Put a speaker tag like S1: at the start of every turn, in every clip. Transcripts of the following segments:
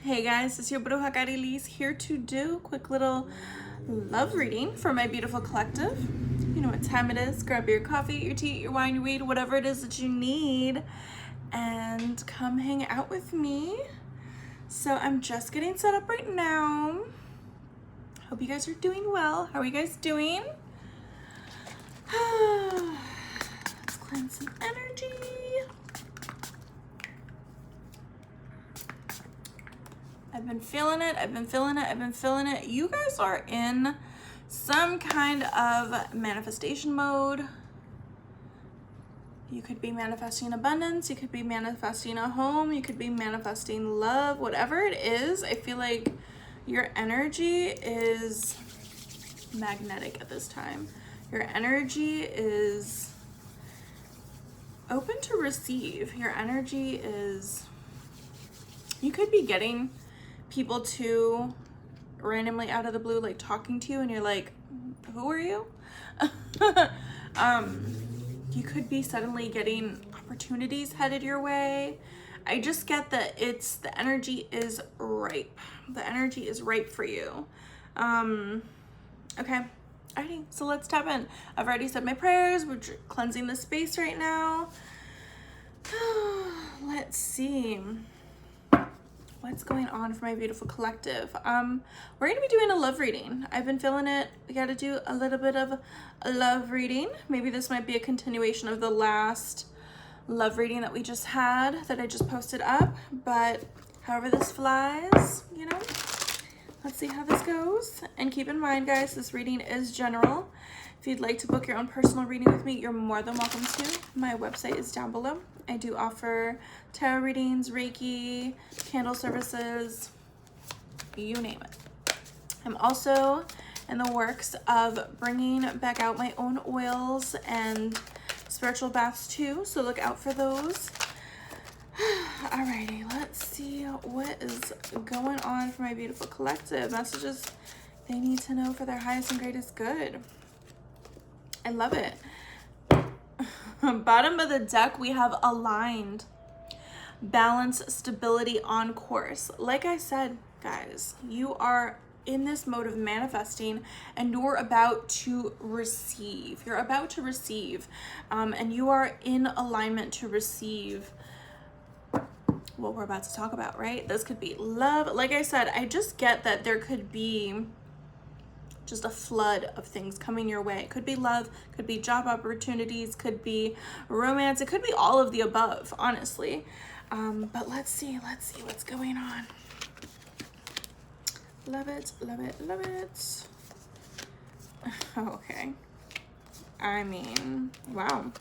S1: Hey guys, it's your brujacarrieliz here to do a quick little love reading for my beautiful collective. You know what time it is. Grab your coffee, your tea, your wine, your weed, whatever it is that you need, and come hang out with me. So I'm just getting set up right now. Hope you guys are doing well. How are you guys doing? Let's cleanse some energy. I've been feeling it. I've been feeling it. I've been feeling it. You guys are in some kind of manifestation mode. You could be manifesting abundance. You could be manifesting a home. You could be manifesting love. Whatever it is, I feel like your energy is magnetic at this time. Your energy is open to receive. Your energy is, you could be getting people to randomly out of the blue, like talking to you, and you're like, who are you? You could be suddenly getting opportunities headed your way. I just get that the energy is ripe. The energy is ripe for you. Okay. Alrighty, so let's tap in. I've already said my prayers. We're cleansing the space right now. Let's see what's going on for my beautiful collective. We're gonna be doing a love reading. I've been feeling it. We gotta do a little bit of a love reading. Maybe this might be a continuation of the last love reading that we just had, that I just posted up, but however this flies, you know, let's see how this goes. And keep in mind, guys, this reading is general. If you'd like to book your own personal reading with me, you're more than welcome to. My website is down below. I do offer tarot readings, Reiki, candle services, you name it. I'm also in the works of bringing back out my own oils and spiritual baths too, so look out for those. Alrighty, let's see what is going on for my beautiful collective. Messages they need to know for their highest and greatest good. I love it. Bottom of the deck, we have aligned, balance, stability, on course. Like I said, guys, you are in this mode of manifesting, and you're about to receive. You're about to receive, and you are in alignment to receive what we're about to talk about, right? This could be love. Like I said, I just get that there could be just a flood of things coming your way. It could be love, could be job opportunities, could be romance, it could be all of the above, honestly. But let's see what's going on. Love it, love it, love it. Okay. I mean, wow.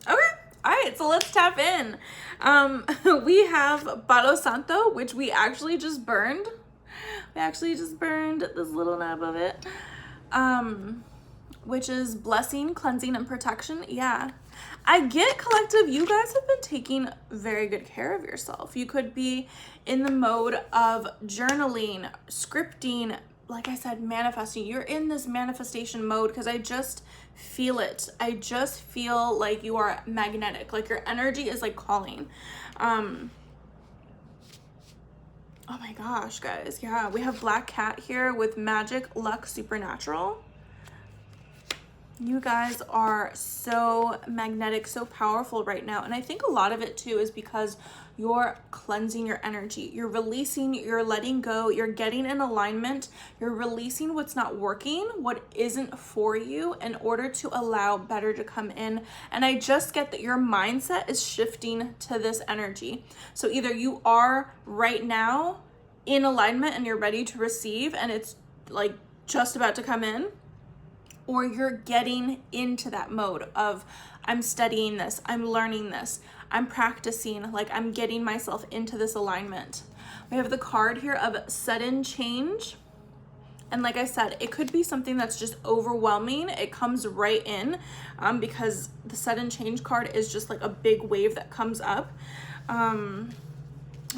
S1: Okay. All right, so let's tap in. We have Palo Santo, which we actually just burned. We actually just burned this little nub of it, which is blessing, cleansing, and protection. Yeah, I get, collective, you guys have been taking very good care of yourself. You could be in the mode of journaling, scripting, like I said, manifesting. You're in this manifestation mode because I just feel it. I just feel like you are magnetic, like your energy is like calling. Oh my gosh, guys. Yeah, we have Black Cat here with magic, luck, supernatural. You guys are so magnetic, so powerful right now. And I think a lot of it too is because you're cleansing your energy. You're releasing, you're letting go, you're getting in alignment, you're releasing what's not working, what isn't for you, in order to allow better to come in. And I just get that your mindset is shifting to this energy. So either you are right now in alignment and you're ready to receive and it's like just about to come in, or you're getting into that mode of, I'm studying this, I'm learning this, I'm practicing, like I'm getting myself into this alignment. We have the card here of sudden change. And like I said, it could be something that's just overwhelming. It comes right in because the sudden change card is just like a big wave that comes up.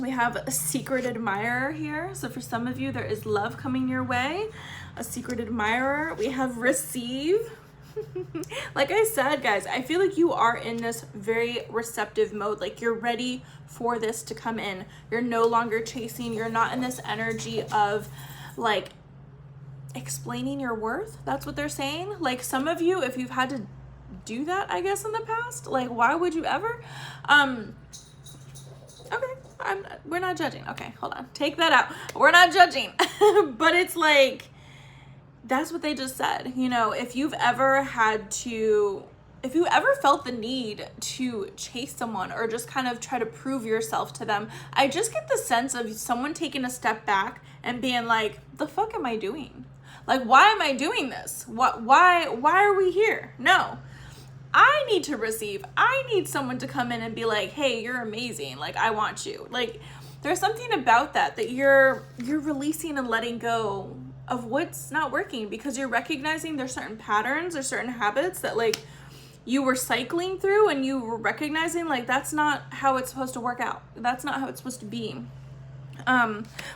S1: We have a secret admirer here. So for some of you, there is love coming your way. A secret admirer. We have receive. Like I said, guys, I feel like you are in this very receptive mode. Like you're ready for this to come in. You're no longer chasing. You're not in this energy of like explaining your worth. That's what they're saying. Like some of you, if you've had to do that, I guess, in the past, like why would you ever? Okay, we're not judging. Okay, hold on. Take that out. We're not judging. But it's like, that's what they just said. You know, if you ever felt the need to chase someone or just kind of try to prove yourself to them, I just get the sense of someone taking a step back and being like, the fuck am I doing? Like, why am I doing this? Why are we here? No. I need to receive. I need someone to come in and be like, hey, you're amazing. Like, I want you. Like, there's something about that you're releasing and letting go of what's not working, because you're recognizing there's certain patterns or certain habits that like you were cycling through, and you were recognizing like that's not how it's supposed to work out. That's not how it's supposed to be.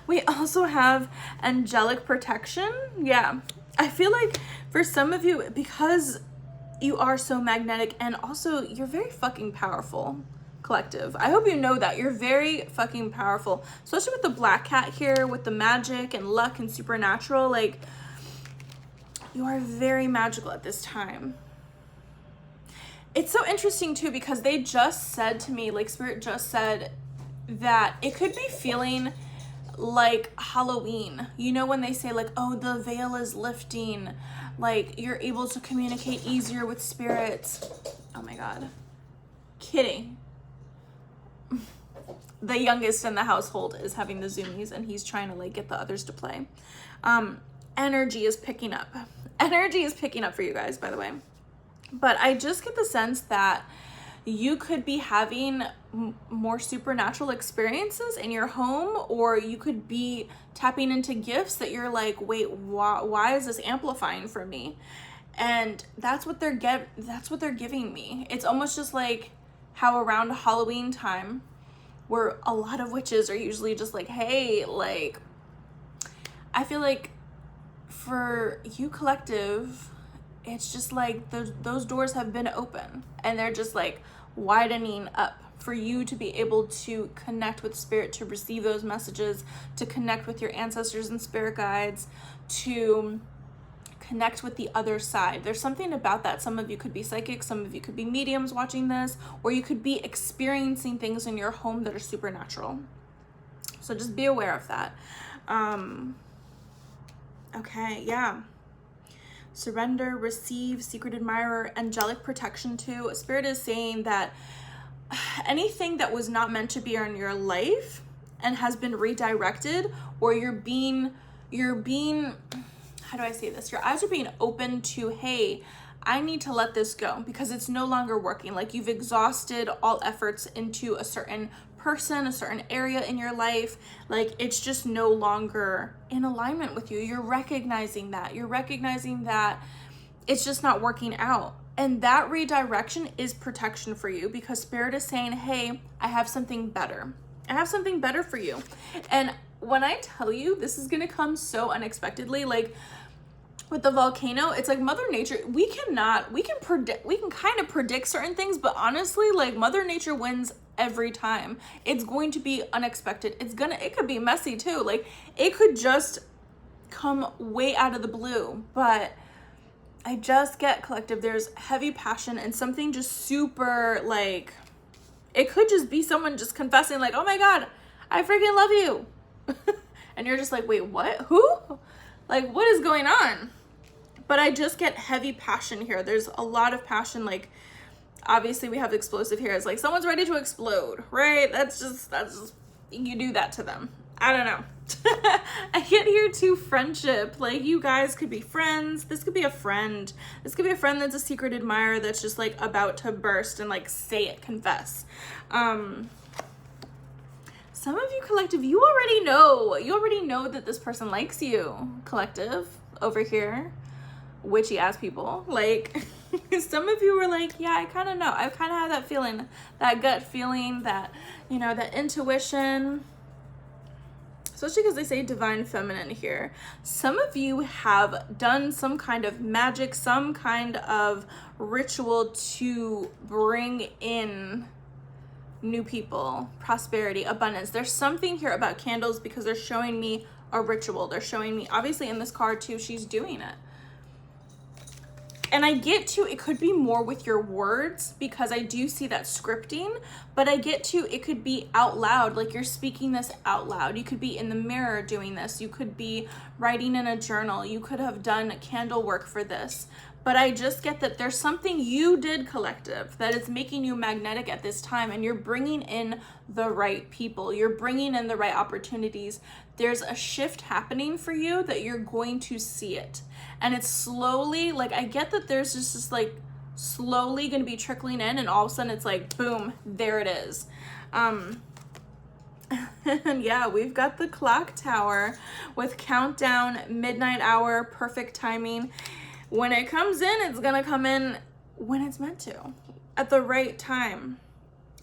S1: We also have angelic protection. Yeah. I feel like for some of you, because you are so magnetic and also you're very fucking powerful, collective. I hope you know that you're very fucking powerful, especially with the black cat here, with the magic and luck and supernatural. Like you are very magical at this time. It's so interesting too, because they just said to me, like Spirit just said that it could be feeling like Halloween. You know, when they say like, oh, the veil is lifting, like you're able to communicate easier with spirits. Oh my God. Kitty, the youngest in the household, is having the zoomies and he's trying to like get the others to play. Energy is picking up. Energy is picking up for you guys, by the way. But I just get the sense that you could be having more supernatural experiences in your home, or you could be tapping into gifts that you're like, wait, why is this amplifying for me? And that's what they're giving me. It's almost just like how around Halloween time, where a lot of witches are usually just like, hey, like, I feel like for you, collective, it's just like those doors have been open and they're just like widening up for you to be able to connect with spirit, to receive those messages, to connect with your ancestors and spirit guides, to connect with the other side. There's something about that. Some of you could be psychic, some of you could be mediums watching this, or you could be experiencing things in your home that are supernatural. So just be aware of that. Okay, yeah. Surrender, receive, secret admirer, angelic protection too. Spirit is saying that anything that was not meant to be in your life and has been redirected, or you're being, how do I say this? Your eyes are being open to, hey, I need to let this go because it's no longer working. Like you've exhausted all efforts into a certain person, a certain area in your life. Like it's just no longer in alignment with you. You're recognizing that. You're recognizing that it's just not working out. And that redirection is protection for you, because Spirit is saying, hey, I have something better. I have something better for you. And when I tell you, this is going to come so unexpectedly, like with the volcano, it's like Mother Nature, we can kind of predict certain things, but honestly, like Mother Nature wins every time. It's going to be unexpected. It could be messy too. Like it could just come way out of the blue, but I just get, collective, there's heavy passion and something just super, like, it could just be someone just confessing like, oh my God, I freaking love you. And you're just like, wait, what? Who? Like, what is going on? But I just get heavy passion here. There's a lot of passion. Like, obviously we have explosive here. It's like someone's ready to explode, right? That's just, you do that to them. I don't know. I get here too, friendship. Like you guys could be friends. This could be a friend. This could be a friend that's a secret admirer that's just like about to burst and like say it, confess. Some of you, collective, you already know that this person likes you, collective, over here, witchy ass people. Like some of you were like, yeah, I kind of know. I kind of have that feeling, that gut feeling, that, you know, that intuition. especially because they say divine feminine here. Some of you have done some kind of magic, some kind of ritual to bring in new people, prosperity, abundance. There's something here about candles because they're showing me a ritual. They're showing me, obviously in this card too, she's doing it. And I get to, it could be more with your words because I do see that scripting, but I get to, it could be out loud, like you're speaking this out loud. You could be in the mirror doing this. You could be writing in a journal. You could have done candle work for this. But I just get that there's something you did, collective, that is making you magnetic at this time, and you're bringing in the right people. You're bringing in the right opportunities. There's a shift happening for you that you're going to see it. And it's slowly, like, I get that there's just this, like, slowly going to be trickling in, and all of a sudden it's like, boom, there it is. And yeah, we've got the clock tower with countdown, midnight hour, perfect timing. When it comes in, it's gonna come in when it's meant to, at the right time.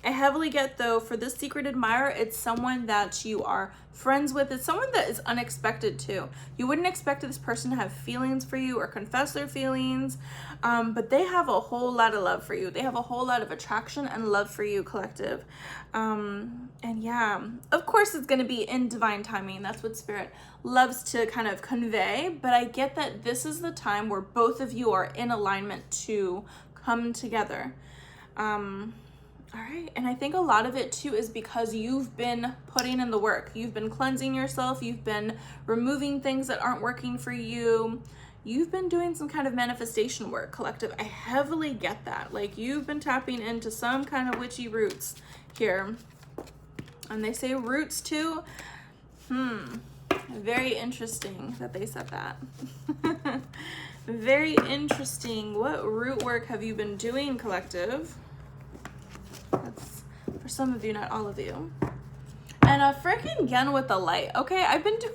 S1: I heavily get, though, for this secret admirer, it's someone that you are friends with. It's someone that is unexpected too. You wouldn't expect this person to have feelings for you or confess their feelings, but they have a whole lot of love for you. They have a whole lot of attraction and love for you, collective. And yeah, of course it's going to be in divine timing. That's what Spirit loves to kind of convey, but I get that this is the time where both of you are in alignment to come together. All right, and I think a lot of it too is because you've been putting in the work. You've been cleansing yourself. You've been removing things that aren't working for you. You've been doing some kind of manifestation work, collective. I heavily get that. Like, you've been tapping into some kind of witchy roots here. And they say roots too. Very interesting that they said that. Very interesting. What root work have you been doing, collective? That's for some of you, not all of you. And a freaking gun with the light. Okay, I've been doing,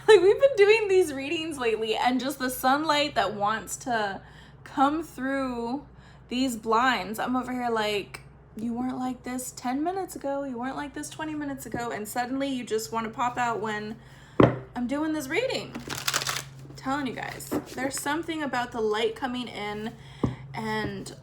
S1: like, we've been doing these readings lately, and just the sunlight that wants to come through these blinds. I'm over here like, you weren't like this 10 minutes ago. You weren't like this 20 minutes ago. And suddenly you just want to pop out when I'm doing this reading. I'm telling you guys, there's something about the light coming in, and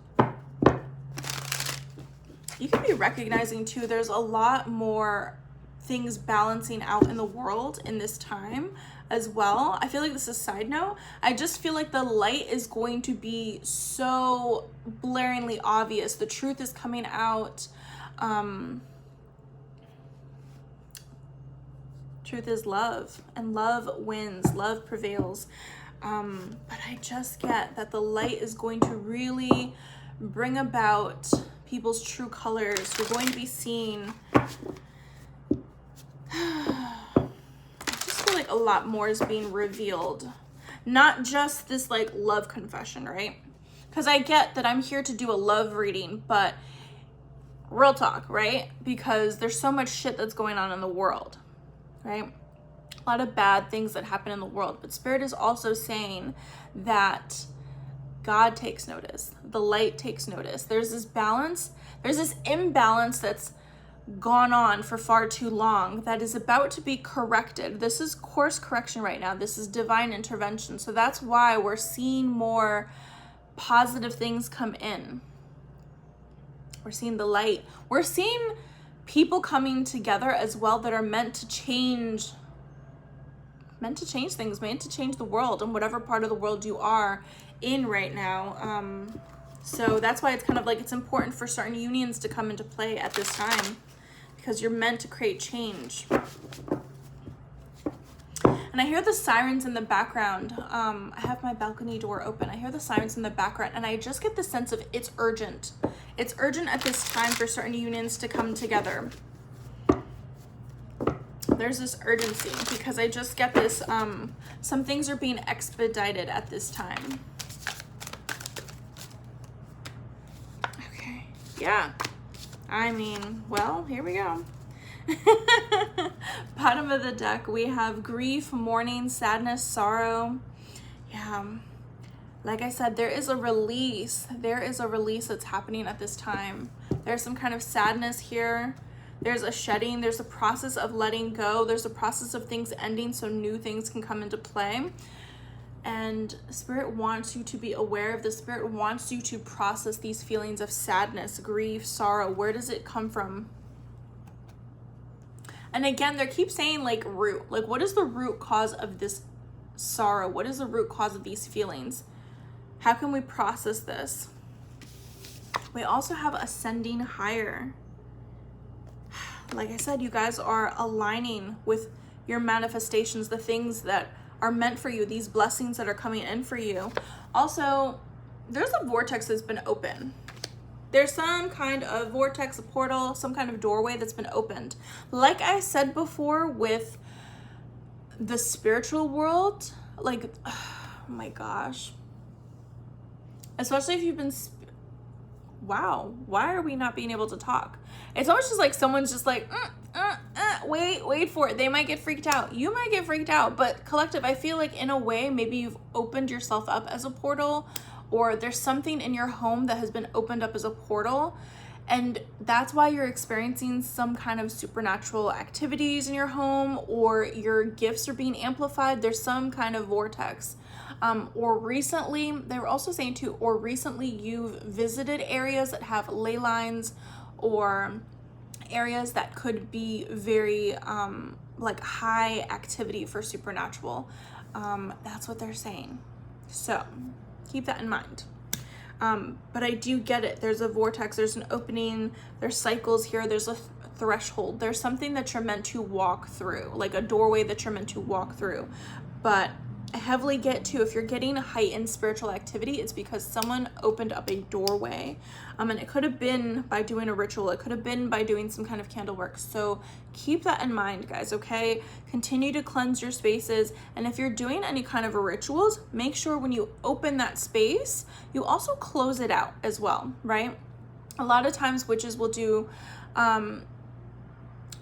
S1: you can be recognizing too, there's a lot more things balancing out in the world in this time as well. I feel like this is a side note. I just feel like the light is going to be so blaringly obvious. The truth is coming out. Truth is love, and love wins, love prevails. But I just get that the light is going to really bring about people's true colors. You're going to be seeing, I just feel like a lot more is being revealed. Not just this like love confession, right? Because I get that I'm here to do a love reading, but real talk, right? Because there's so much shit that's going on in the world, right? A lot of bad things that happen in the world. But Spirit is also saying that God takes notice. The light takes notice. There's this balance. There's this imbalance that's gone on for far too long that is about to be corrected. This is course correction right now. This is divine intervention. So that's why we're seeing more positive things come in. We're seeing the light. We're seeing people coming together as well that are meant to change things, meant to change the world in whatever part of the world you are in right now. So that's why it's kind of like it's important for certain unions to come into play at this time, because you're meant to create change. And I hear the sirens in the background. I have my balcony door open. I hear the sirens in the background, and I just get the sense of it's urgent. It's urgent at this time for certain unions to come together. There's this urgency because I just get this, some things are being expedited at this time. Okay, yeah. I mean, well, here we go. Bottom of the deck, we have grief, mourning, sadness, sorrow. Yeah. Like I said, there is a release. There is a release that's happening at this time. There's some kind of sadness here. There's a shedding, there's a process of letting go, there's a process of things ending so new things can come into play. And Spirit wants you to be aware of this. Spirit wants you to process these feelings of sadness, grief, sorrow. Where does it come from? And again, they keep saying like root. Like, what is the root cause of this sorrow? What is the root cause of these feelings? How can we process this? We also have ascending higher. Like I said, you guys are aligning with your manifestations, the things that are meant for you, these blessings that are coming in for you. Also, there's a vortex that's been open. There's some kind of vortex, a portal, some kind of doorway that's been opened. Like I said before with the spiritual world, like, oh my gosh. Especially if you've been, wow, why are we not being able to talk? It's almost just like someone's just like, wait for it. They might get freaked out. You might get freaked out, but collective, I feel like in a way, maybe you've opened yourself up as a portal, or there's something in your home that has been opened up as a portal. And that's why you're experiencing some kind of supernatural activities in your home, or your gifts are being amplified. There's some kind of vortex. Or recently, they were also saying too, or recently you've visited areas that have ley lines, or areas that could be very like high activity for supernatural. That's what they're saying. So keep that in mind. But I do get it. There's a vortex, there's an opening, there's cycles here, there's a threshold. There's something that you're meant to walk through, like a doorway that you're meant to walk through. But I heavily get to, if you're getting heightened spiritual activity, it's because someone opened up a doorway. And it could have been by doing a ritual. It could have been by doing some kind of candle work. So keep that in mind, guys, okay? Continue to cleanse your spaces. And if you're doing any kind of rituals, make sure when you open that space, you also close it out as well, right? A lot of times witches will do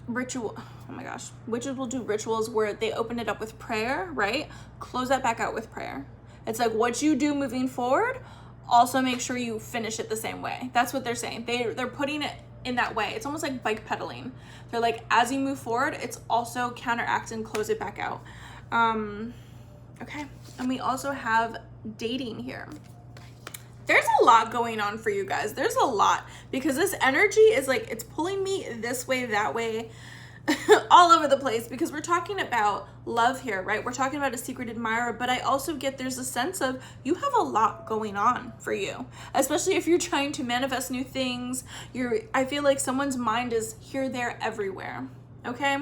S1: witches will do rituals where they open it up with prayer, right? Close that back out with prayer. It's like what you do moving forward, also make sure you finish it the same way. That's what they're saying. They're putting it in that way. It's almost like bike pedaling. They're like, as you move forward, it's also counteract and close it back out. Okay, and we also have dating here. There's a lot going on for you guys. There's a lot, because this energy is like, it's pulling me this way, that way, all over the place, because we're talking about love here, right? We're talking about a secret admirer, but I also get there's a sense of you have a lot going on for you, especially if you're trying to manifest new things. I feel like someone's mind is here, there, everywhere, okay?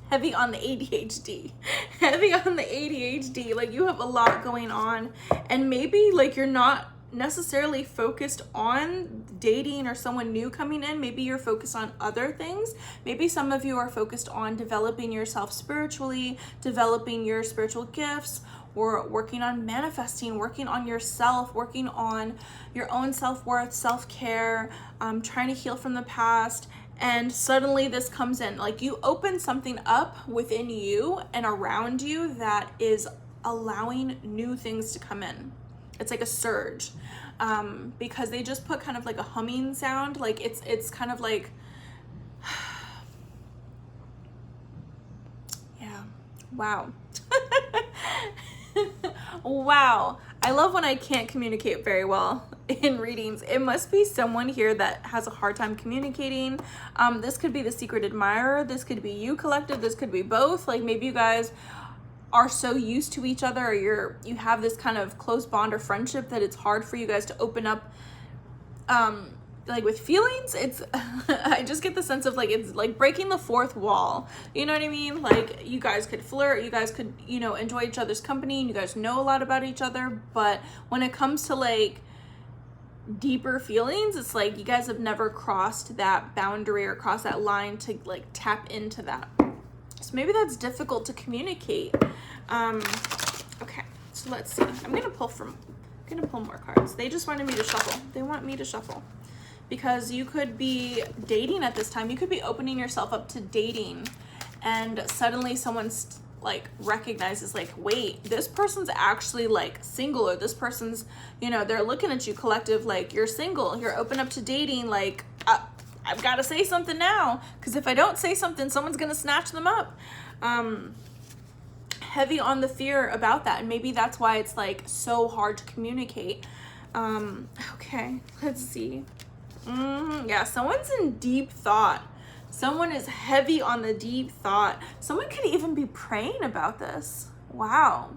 S1: Heavy on the ADHD. Heavy on the ADHD. Like, you have a lot going on, and maybe like you're not necessarily focused on dating or someone new coming in. Maybe you're focused on other things. Maybe some of you are focused on developing yourself spiritually, developing your spiritual gifts, or working on manifesting, working on yourself, working on your own self-worth, self-care, trying to heal from the past. And suddenly this comes in, like you open something up within you and around you that is allowing new things to come in. It's like a surge, because they just put kind of like a humming sound. Like it's kind of like, yeah, wow. Wow. I love when I can't communicate very well in readings. It must be someone here that has a hard time communicating. This could be the secret admirer. This could be you, collective. This could be both. Like maybe you guys are so used to each other, or you have this kind of close bond or friendship that it's hard for you guys to open up like with feelings. It's I just get the sense of like it's like breaking the fourth wall, you know what I mean? Like you guys could flirt, you guys could, you know, enjoy each other's company, and you guys know a lot about each other, but when it comes to like deeper feelings, it's like you guys have never crossed that boundary or crossed that line to like tap into that. So maybe that's difficult to communicate. Okay, so let's see. I'm gonna pull more cards. They just wanted me to shuffle. They want me to shuffle. Because you could be dating at this time. You could be opening yourself up to dating, and suddenly someone's like recognizes like, wait, this person's actually like single, or this person's, you know, they're looking at you, collective, like you're single, you're open up to dating. Like I've got to say something now, because if I don't say something, someone's going to snatch them up. Heavy on the fear about that, and maybe that's why it's like so hard to communicate. Okay, let's see. Yeah, someone's in deep thought. Someone is heavy on the deep thought. Someone could even be praying about this. Wow.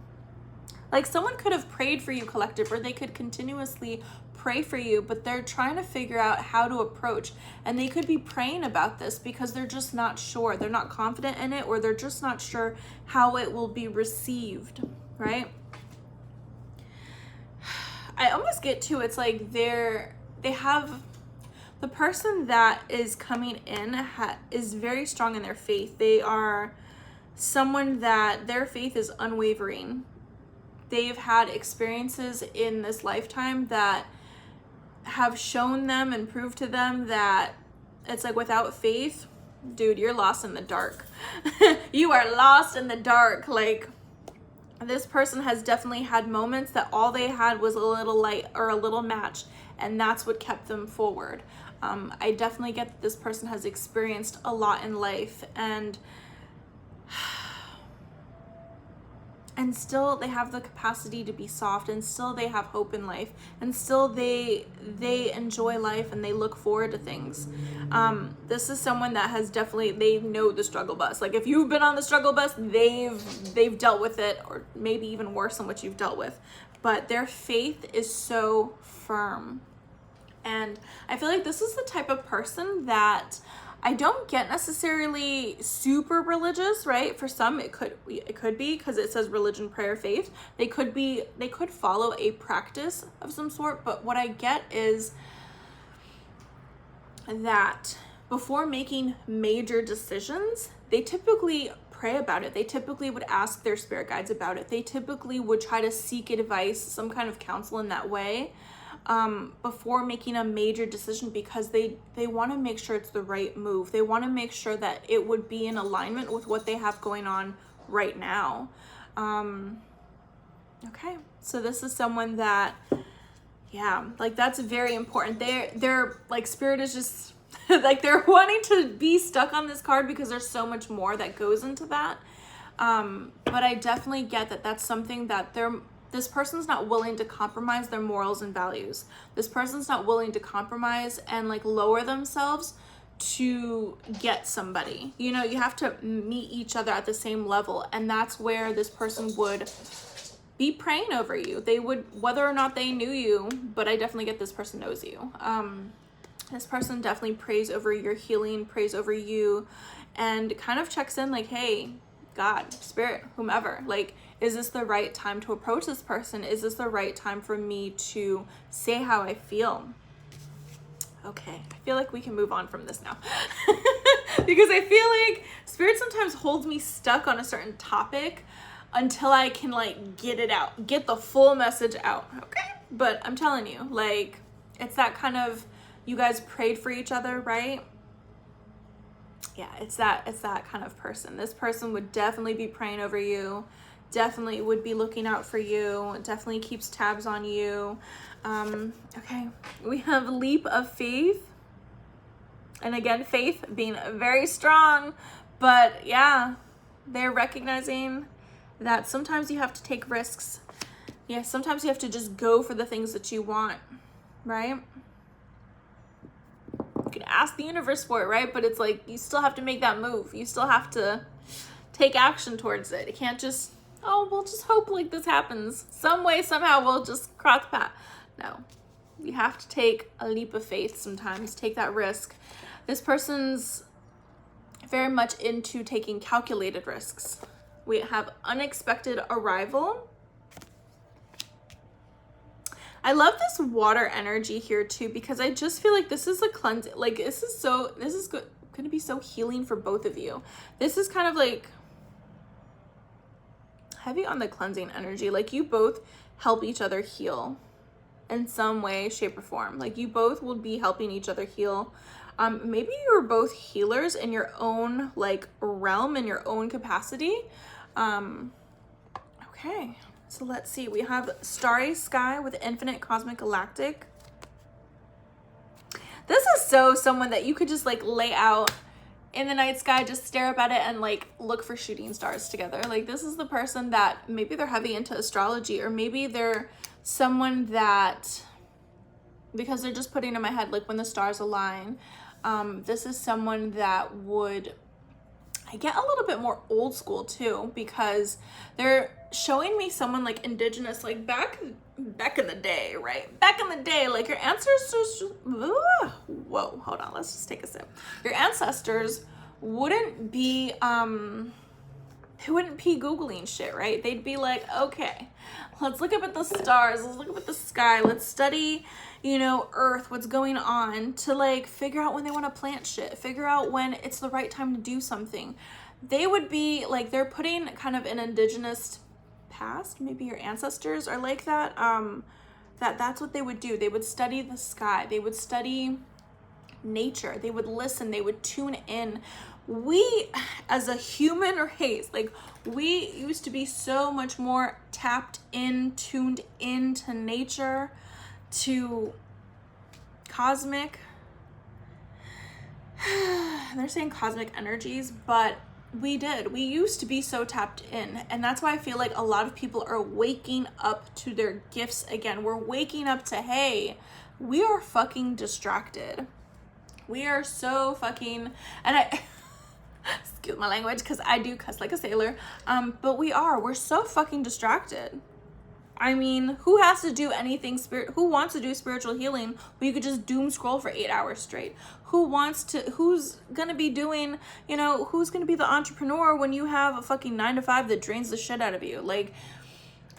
S1: Like someone could have prayed for you, collective, or they could continuously pray for you, but they're trying to figure out how to approach. And they could be praying about this because they're just not sure. They're not confident in it, or they're just not sure how it will be received, right? I almost get to, it's like they have, the person that is coming in is very strong in their faith. They are someone that their faith is unwavering. They've had experiences in this lifetime that have shown them and proved to them that it's like without faith, dude, you're lost in the dark. You are lost in the dark. Like this person has definitely had moments that all they had was a little light or a little match, and that's what kept them forward. I definitely get that this person has experienced a lot in life, and still they have the capacity to be soft, and still they have hope in life, and still they enjoy life and they look forward to things. This is someone that has definitely, they know the struggle bus. Like if you've been on the struggle bus, they've dealt with it, or maybe even worse than what you've dealt with. But their faith is so firm. And I feel like this is the type of person that I don't get necessarily super religious, right? For some, it could be because it says religion, prayer, faith. They could follow a practice of some sort, but what I get is that before making major decisions, they typically pray about it. They typically would ask their spirit guides about it. They typically would try to seek advice, some kind of counsel in that way, before making a major decision, because they want to make sure it's the right move. They want to make sure that it would be in alignment with what they have going on right now. Okay, so this is someone that, yeah, like that's very important. They're like, spirit is just like they're wanting to be stuck on this card because there's so much more that goes into that. But I definitely get that that's something that this person's not willing to compromise their morals and values. This person's not willing to compromise and like lower themselves to get somebody. You know, you have to meet each other at the same level. And that's where this person would be praying over you. They would, whether or not they knew you, but I definitely get this person knows you. This person definitely prays over your healing, prays over you, and kind of checks in like, hey, God, spirit, whomever, like, is this the right time to approach this person? Is this the right time for me to say how I feel? Okay, I feel like we can move on from this now. Because I feel like spirit sometimes holds me stuck on a certain topic until I can like get it out, get the full message out, okay? But I'm telling you, like, it's that kind of, you guys prayed for each other, right? Yeah, it's that kind of person. This person would definitely be praying over you, definitely would be looking out for you, definitely keeps tabs on you. Okay, we have leap of faith. And again, faith being very strong, but yeah, they're recognizing that sometimes you have to take risks. Yeah, sometimes you have to just go for the things that you want, right? You can ask the universe for it, right? But it's like, you still have to make that move. You still have to take action towards it. It can't just, oh, we'll just hope like this happens. Some way, somehow we'll just cross the path. No, you have to take a leap of faith sometimes, take that risk. This person's very much into taking calculated risks. We have unexpected arrival. I love this water energy here too, because I just feel like this is a cleanse. Like this is going to be so healing for both of you. This is kind of like heavy on the cleansing energy. Like you both help each other heal in some way, shape, or form. Like you both will be helping each other heal. Maybe you're both healers in your own like realm, in your own capacity. Okay. So let's see, we have starry sky with infinite cosmic galactic. This is so someone that you could just like lay out in the night sky, just stare up at it and like look for shooting stars together. Like this is the person that maybe they're heavy into astrology, or maybe they're someone that, because they're just putting in my head like when the stars align, this is someone that would, I get a little bit more old school too, because they're showing me someone like indigenous, like back in the day, right? Back in the day, like your ancestors, whoa, hold on, let's just take a sip. Your ancestors wouldn't be, they wouldn't be Googling shit, right? They'd be like, okay, let's look up at the stars, let's look up at the sky, let's study, you know, Earth, what's going on, to like figure out when they want to plant shit, figure out when it's the right time to do something. They would be like, they're putting kind of an indigenous past, maybe your ancestors are like that, that's what they would do. They would study the sky, they would study nature, they would listen, they would tune in. We as a human race, like we used to be so much more tapped in, tuned into nature, to cosmic, they're saying cosmic energies, but we used to be so tapped in. And that's why I feel like a lot of people are waking up to their gifts again. We're waking up to, hey, we are fucking distracted. We are so fucking, and I excuse my language because I do cuss like a sailor, but we're so fucking distracted. I mean, who has to do anything who wants to do spiritual healing where you could just doom scroll for 8 hours straight? Who's gonna be doing, you know, who's gonna be the entrepreneur when you have a fucking 9 to 5 that drains the shit out of you? Like,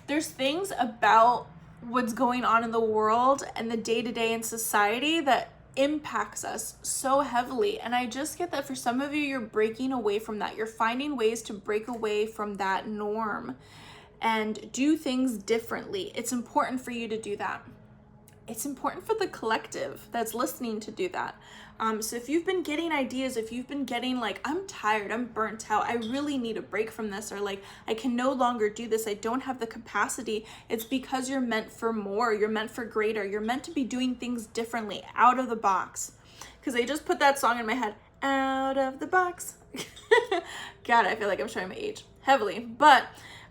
S1: there's things about what's going on in the world and the day-to-day in society that impacts us so heavily. And I just get that for some of you, you're breaking away from that. You're finding ways to break away from that norm and do things differently. It's important for you to do that. It's important for the collective that's listening to do that. So if you've been getting ideas, if you've been getting like, I'm tired, I'm burnt out, I really need a break from this, or like, I can no longer do this, I don't have the capacity, it's because you're meant for more, you're meant for greater, you're meant to be doing things differently, out of the box. Because I just put that song in my head, out of the box. God, I feel like I'm showing my age heavily, but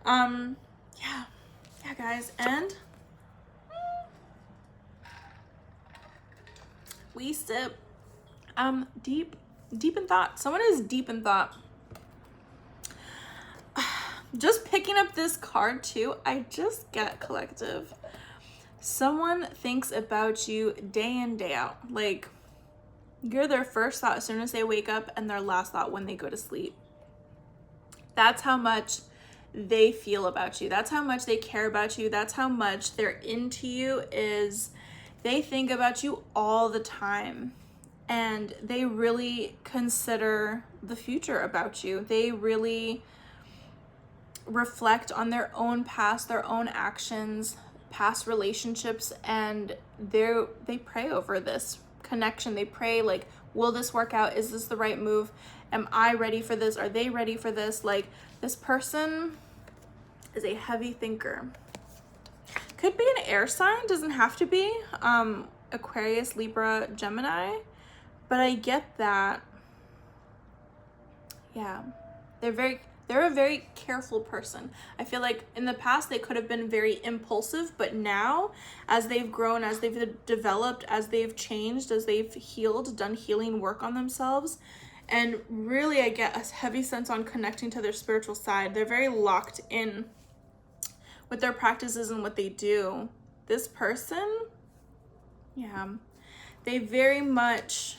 S1: yeah guys, and we sip deep in thought. Someone is deep in thought. Just picking up this card too, I just get collective. Someone thinks about you day in, day out. Like, you're their first thought as soon as they wake up and their last thought when they go to sleep. That's how much they feel about you. That's how much they care about you. That's how much they're into you, is they think about you all the time. And they really consider the future about you. They really reflect on their own past, their own actions, past relationships, and they pray over this connection. They pray like, will this work out? Is this the right move? Am I ready for this? Are they ready for this? Like, this person is a heavy thinker. Could be an air sign, doesn't have to be. Aquarius, Libra, Gemini. But I get that. Yeah, they're a very careful person. I feel like in the past they could have been very impulsive, but now as they've grown, as they've developed, as they've changed, as they've healed, done healing work on themselves, and really I get a heavy sense on connecting to their spiritual side. They're very locked in with their practices and what they do. This person, yeah, they very much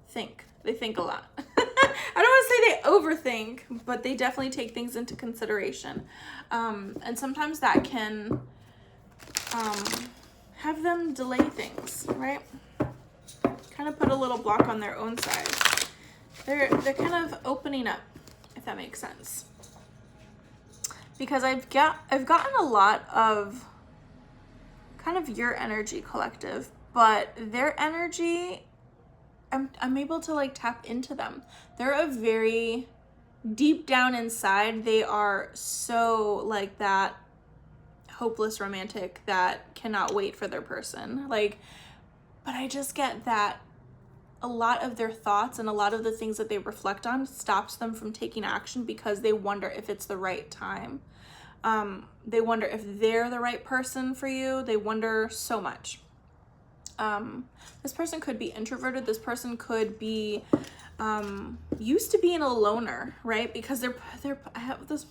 S1: think. They think a lot. I don't want to say they overthink, but they definitely take things into consideration. And sometimes that can have them delay things, right? Kind of put a little block on their own side. They're kind of opening up, if that makes sense. Because I've gotten a lot of kind of your energy, collective, but their energy, I'm able to like tap into them. They're a very deep down inside, they are so like that hopeless romantic that cannot wait for their person. Like, but I just get that a lot of their thoughts and a lot of the things that they reflect on stops them from taking action because they wonder if it's the right time. They wonder if they're the right person for you. They wonder so much. This person could be introverted. This person could be used to being a loner, right? Because I have this,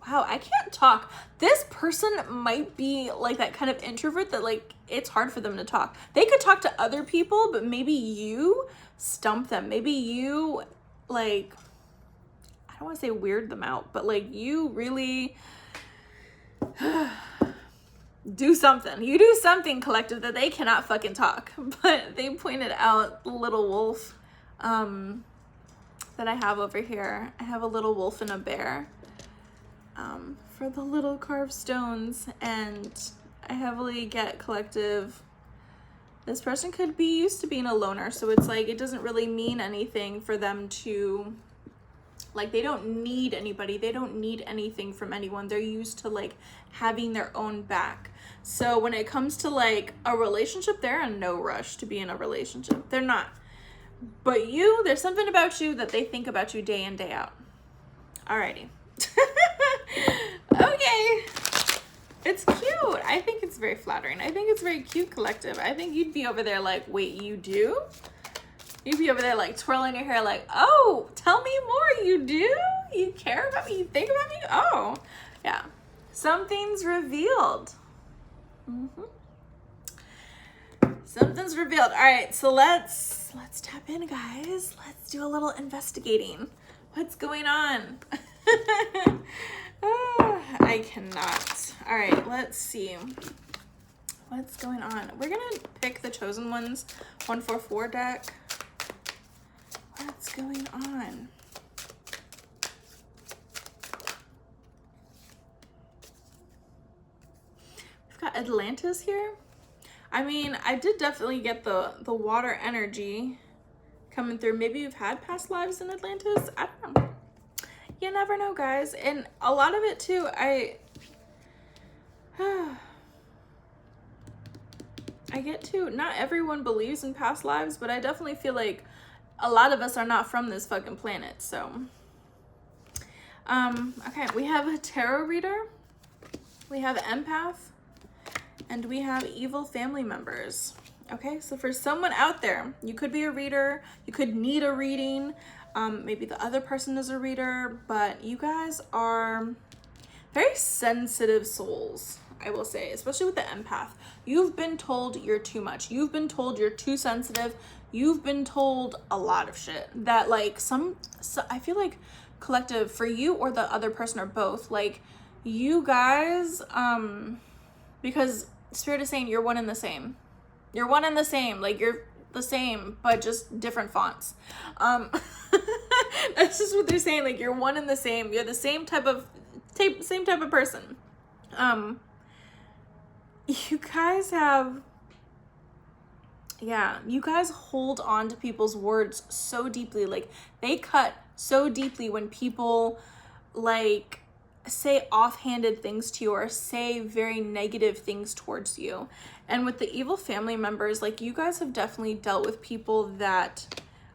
S1: wow, I can't talk. This person might be like that kind of introvert that like it's hard for them to talk. They could talk to other people, but maybe you stump them. Maybe you like, I don't want to say weird them out, but like you really do something. You do something, collective, that they cannot fucking talk. But they pointed out the little wolf that I have over here. I have a little wolf and a bear for the little carved stones, and I heavily get, collective, this person could be used to being a loner, so it's like it doesn't really mean anything for them to, like, they don't need anybody, they don't need anything from anyone. They're used to like having their own back. So when it comes to like a relationship, they're in no rush to be in a relationship. They're not. But you, there's something about you that they think about you day in, day out. Alrighty. Okay. It's cute. I think it's very flattering. I think it's very cute, collective. I think you'd be over there like, wait, you do? You'd be over there like twirling your hair like, oh, tell me more. You do? You care about me? You think about me? Oh, yeah. Something's revealed. Something's revealed. All right, so let's tap in, guys. Let's do a little investigating. What's going on? I cannot. All right, let's see. What's going on? We're gonna pick the Chosen Ones 144 deck. What's going on? We've got Atlantis here. I mean, I did definitely get the water energy coming through. Maybe you've had past lives in Atlantis. I don't know. You never know, guys. And a lot of it too, I get to, not everyone believes in past lives, but I definitely feel like a lot of us are not from this fucking planet. So okay, we have a tarot reader, we have empath, and we have evil family members. Okay, so for someone out there, you could be a reader, you could need a reading, maybe the other person is a reader, but you guys are very sensitive souls, I will say, especially with the empath. You've been told you're too much. You've been told you're too sensitive. You've been told a lot of shit that like so I feel like, collective, for you or the other person or both, like you guys, because Spirit is saying you're one and the same. You're one and the same, like you're the same, but just different fonts. That's just what they're saying. Like you're one and the same. You're the same type of person. You guys have, yeah, you guys hold on to people's words so deeply. Like they cut so deeply when people like say offhanded things to you or say very negative things towards you. And with the evil family members, like you guys have definitely dealt with people that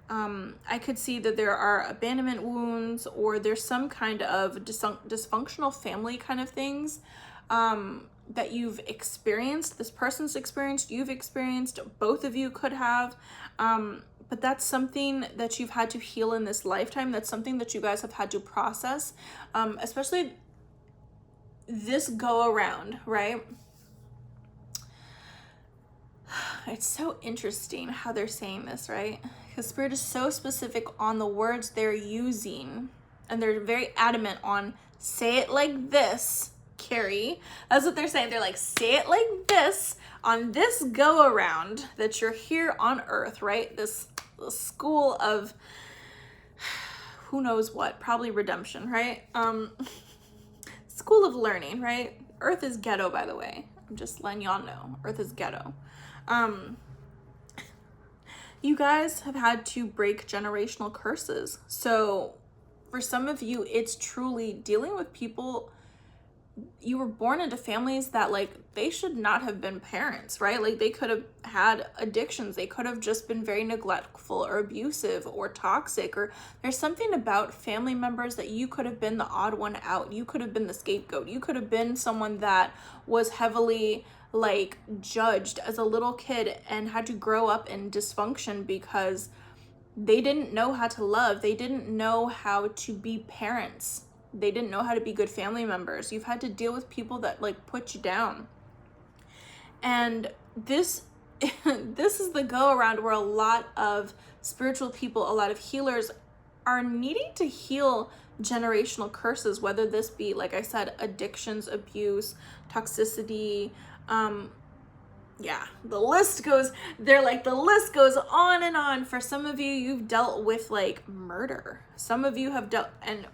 S1: I could see that there are abandonment wounds or there's some kind of dysfunctional family kind of things that you've experienced. This person's experienced, you've experienced, both of you could have. But that's something that you've had to heal in this lifetime. That's something that you guys have had to process, especially this go around, right? It's so interesting how they're saying this, right? Because Spirit is so specific on the words they're using, and they're very adamant on say it like this, Carrie. That's what they're saying. They're like, say it like this on this go around that you're here on Earth, right? This school of who knows what, probably redemption, right? School of learning, right? Earth is ghetto, by the way. I'm just letting y'all know. Earth is ghetto. You guys have had to break generational curses. So for some of you, it's truly dealing with people you were born into families that like they should not have been parents, right? Like they could have had addictions, they could have just been very neglectful or abusive or toxic, or there's something about family members that you could have been the odd one out, you could have been the scapegoat, you could have been someone that was heavily like judged as a little kid and had to grow up in dysfunction because they didn't know how to love, they didn't know how to be parents, they didn't know how to be good family members. You've had to deal with people that like put you down. And this is the go around where a lot of spiritual people, a lot of healers are needing to heal generational curses, whether this be, like I said, addictions, abuse, toxicity, the list goes on and on. For some of you, you've dealt with like murder. Some of you have dealt, and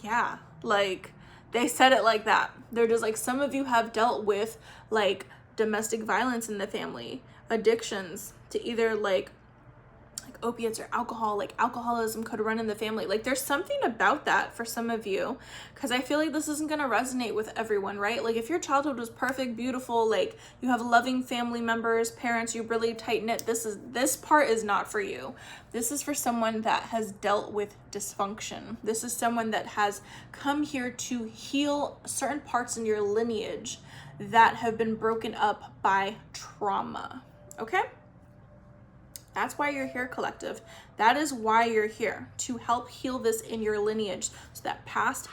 S1: yeah, like they said it like that. They're just like, some of you have dealt with like domestic violence in the family, addictions to either like opiates or alcohol, like alcoholism could run in the family. Like there's something about that for some of you, because I feel like this isn't going to resonate with everyone, right? Like if your childhood was perfect, beautiful, like you have loving family members, parents, you're really tight knit, this part is not for you. This is for someone that has dealt with dysfunction. This is someone that has come here to heal certain parts in your lineage that have been broken up by trauma. Okay? That's why you're here, collective. That is why you're here, to help heal this in your lineage, so that past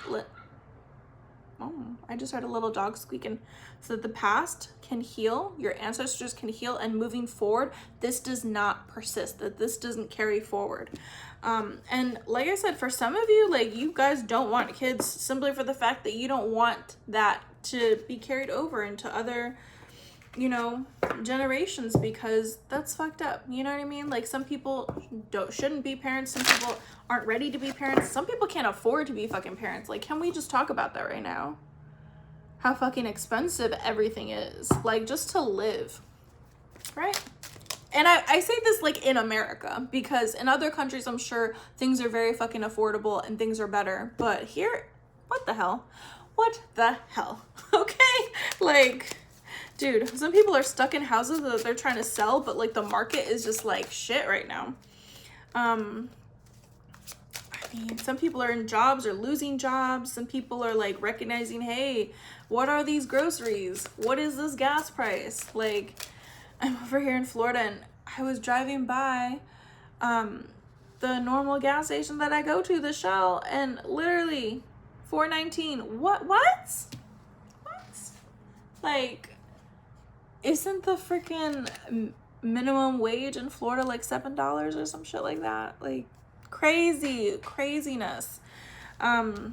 S1: I just heard a little dog squeaking. So that the past can heal, your ancestors can heal, and moving forward, this does not persist, that this doesn't carry forward. And like I said, for some of you, like you guys don't want kids simply for the fact that you don't want that to be carried over into other, you know, generations, because that's fucked up. You know what I mean? Like some people shouldn't be parents. Some people aren't ready to be parents. Some people can't afford to be fucking parents. Like, can we just talk about that right now? How fucking expensive everything is, like just to live, right? And I say this like in America, because in other countries, I'm sure things are very fucking affordable and things are better. But here, what the hell? What the hell? Okay? Like, dude, some people are stuck in houses that they're trying to sell, but like the market is just like shit right now. I mean, some people are in jobs or losing jobs. Some people are like recognizing, hey, what are these groceries? What is this gas price? Like, I'm over here in Florida and I was driving by the normal gas station that I go to, the Shell, and literally $4.19. What? Like, isn't the freaking minimum wage in Florida like $7 or some shit like that? Like craziness. Okay.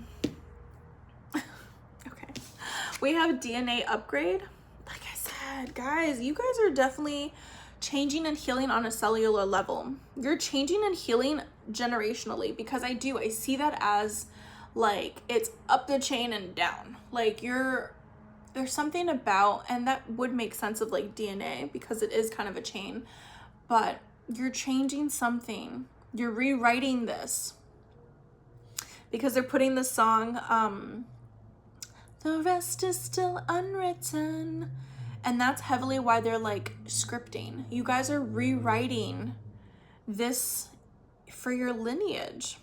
S1: We have DNA upgrade. Like I said, guys, you guys are definitely changing and healing on a cellular level. You're changing and healing generationally, because I see that as like it's up the chain and down. Like there's something about, and that would make sense of like DNA because it is kind of a chain, but you're changing something. You're rewriting this, because they're putting the song, the rest is still unwritten. And that's heavily why they're like scripting. You guys are rewriting this for your lineage.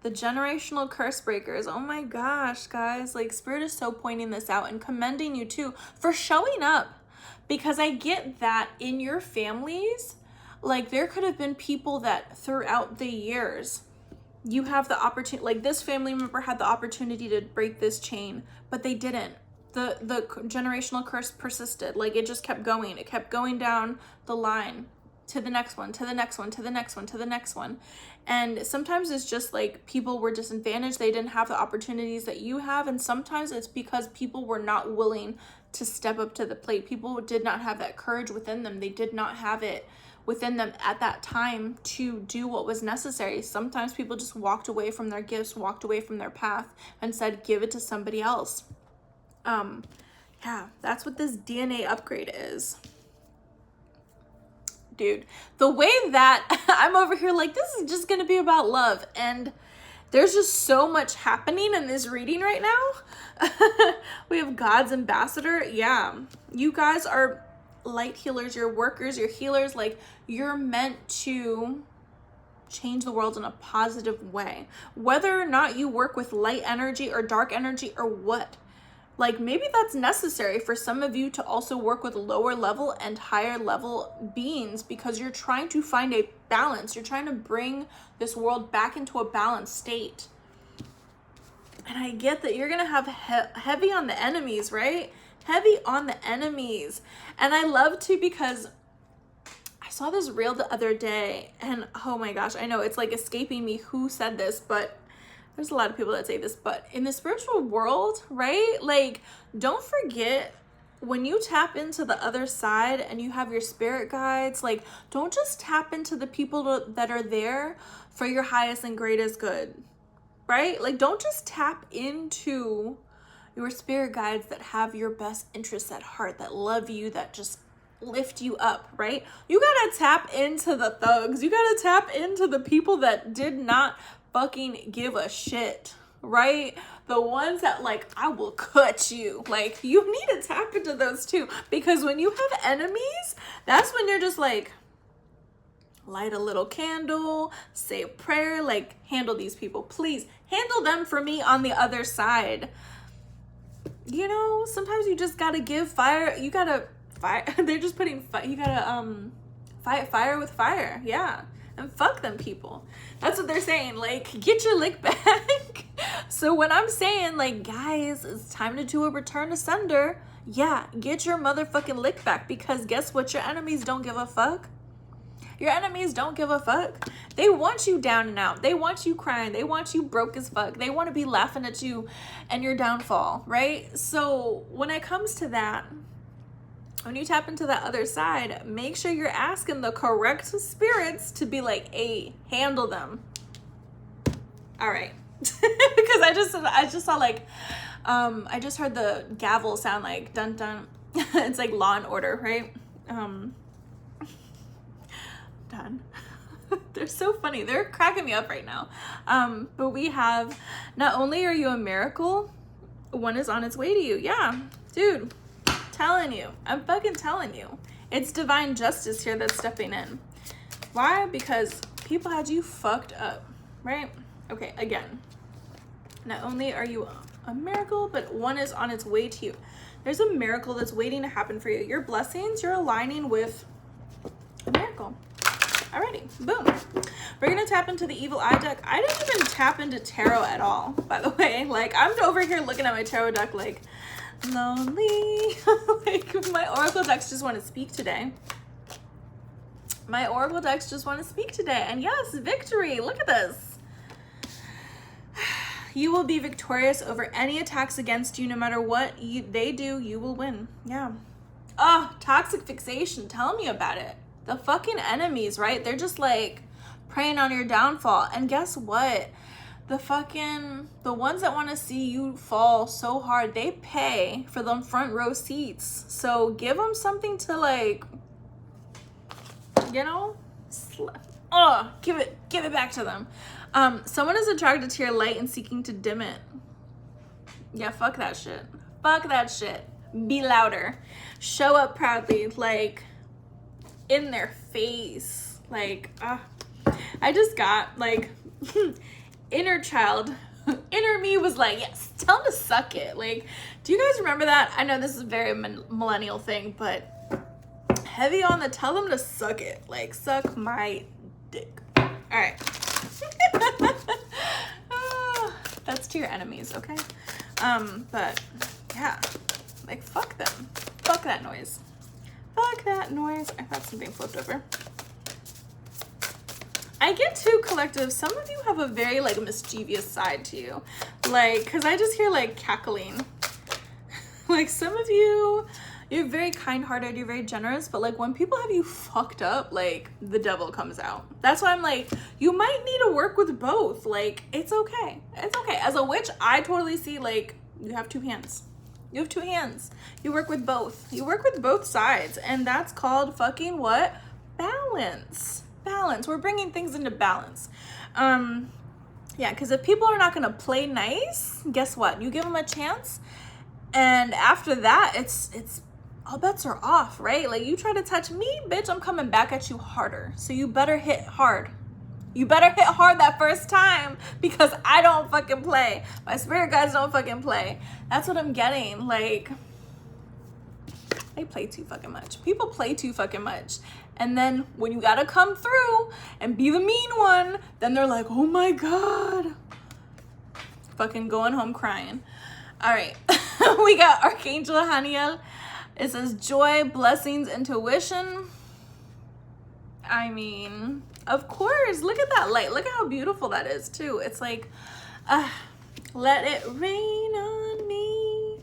S1: The generational curse breakers. Oh my gosh, guys. Like, Spirit is so pointing this out and commending you too for showing up. Because I get that in your families, like there could have been people that throughout the years, you have the opportunity, like this family member had the opportunity to break this chain, but they didn't. The generational curse persisted. Like it just kept going. It kept going down the line to the next one, to the next one, to the next one, to the next one. And sometimes it's just like people were disadvantaged. They didn't have the opportunities that you have. And sometimes it's because people were not willing to step up to the plate. People did not have that courage within them. They did not have it within them at that time to do what was necessary. Sometimes people just walked away from their gifts, walked away from their path, and said, give it to somebody else. Yeah, that's what this DNA upgrade is. Dude, the way that I'm over here like, this is just gonna be about love. And There's just so much happening in this reading right now. We have God's ambassador. Yeah, you guys are light healers, you're workers, you're healers. Like, you're meant to change the world in a positive way, whether or not you work with light energy or dark energy or what. Like, maybe that's necessary for some of you to also work with lower level and higher level beings, because you're trying to find a balance. You're trying to bring this world back into a balanced state. And I get that you're gonna have heavy on the enemies, right? Heavy on the enemies. And I love to, because I saw this reel the other day, and oh my gosh, I know it's like escaping me who said this, but there's a lot of people that say this, but in the spiritual world, right? Like, don't forget, when you tap into the other side and you have your spirit guides, like, don't just tap into the people that are there for your highest and greatest good, right? Like, don't just tap into your spirit guides that have your best interests at heart, that love you, that just lift you up, right? You gotta tap into the thugs. You gotta tap into the people that did not fucking give a shit, right? The ones that, like, I will cut you. Like, you need to tap into those too, because when you have enemies, that's when you're just like, light a little candle, say a prayer, like, handle these people, please handle them for me on the other side. You know, sometimes you just gotta give fire. You gotta fire. They're just putting fire. You gotta fight fire with fire. Yeah. And fuck them people. That's what they're saying. Like, get your lick back. So when I'm saying, like, guys, it's time to do a return to sender, yeah, get your motherfucking lick back, because guess what? Your enemies don't give a fuck. Your enemies don't give a fuck. They want you down and out. They want you crying. They want you broke as fuck. They want to be laughing at you and your downfall, right? So when it comes to that, when you tap into that other side, make sure you're asking the correct spirits to be like, hey, handle them. All right. Because I just saw, like, I just heard the gavel sound like dun dun. It's like Law and Order, right? Done. They're so funny. They're cracking me up right now. But we have, not only are you a miracle, one is on its way to you. Yeah, dude. Telling you, I'm fucking telling you, it's divine justice here that's stepping in. Why? Because people had you fucked up, right? Okay, again, not only are you a miracle, but one is on its way to you. There's a miracle that's waiting to happen for you. Your blessings, you're aligning with a miracle. Alrighty, boom. We're gonna tap into the Evil Eye deck. I didn't even tap into tarot at all, by the way. Like, I'm over here looking at my tarot deck like, lonely. Like, my oracle decks just want to speak today. My oracle decks just want to speak today. And yes, victory. Look at this. You will be victorious over any attacks against you. No matter what they do, you will win. Yeah. Oh, toxic fixation. Tell me about it. The fucking enemies, right? They're just like preying on your downfall. And guess what? The ones that want to see you fall so hard, they pay for them front row seats. So give them something to, like, you know, give it back to them. Someone is attracted to your light and seeking to dim it. Yeah, fuck that shit. Fuck that shit. Be louder. Show up proudly, like, in their face. Like, I just got, like, inner child, inner me was like, yes, tell them to suck it. Like, do you guys remember that? I know this is a very millennial thing, but heavy on the tell them to suck it. Like, suck my dick. All right. That's to your enemies, okay? But yeah, like, fuck them. Fuck that noise. Fuck that noise. I thought something flipped over. I get too collective. Some of you have a very, like, mischievous side to you. Like, because I just hear, like, cackling. Like, some of you, you're very kind-hearted, you're very generous, but, like, when people have you fucked up, like, the devil comes out. That's why I'm like, you might need to work with both. Like, it's okay. It's okay. As a witch, I totally see, like, you have two hands. You have two hands. You work with both. You work with both sides. And that's called fucking what? Balance. Balance. We're bringing things into balance. Yeah, because if people are not going to play nice, guess what? You give them a chance, and after that, it's all bets are off, right? Like, you try to touch me, bitch, I'm coming back at you harder. So you better hit hard. You better hit hard that first time, because I don't fucking play. My spirit guides don't fucking play. That's what I'm getting. Like, they play too fucking much. People play too fucking much. And then when you gotta come through and be the mean one, then they're like, oh my God. Fucking going home crying. All right. We got Archangel Haniel. It says joy, blessings, intuition. I mean, of course. Look at that light. Look at how beautiful that is too. It's like, let it rain on me.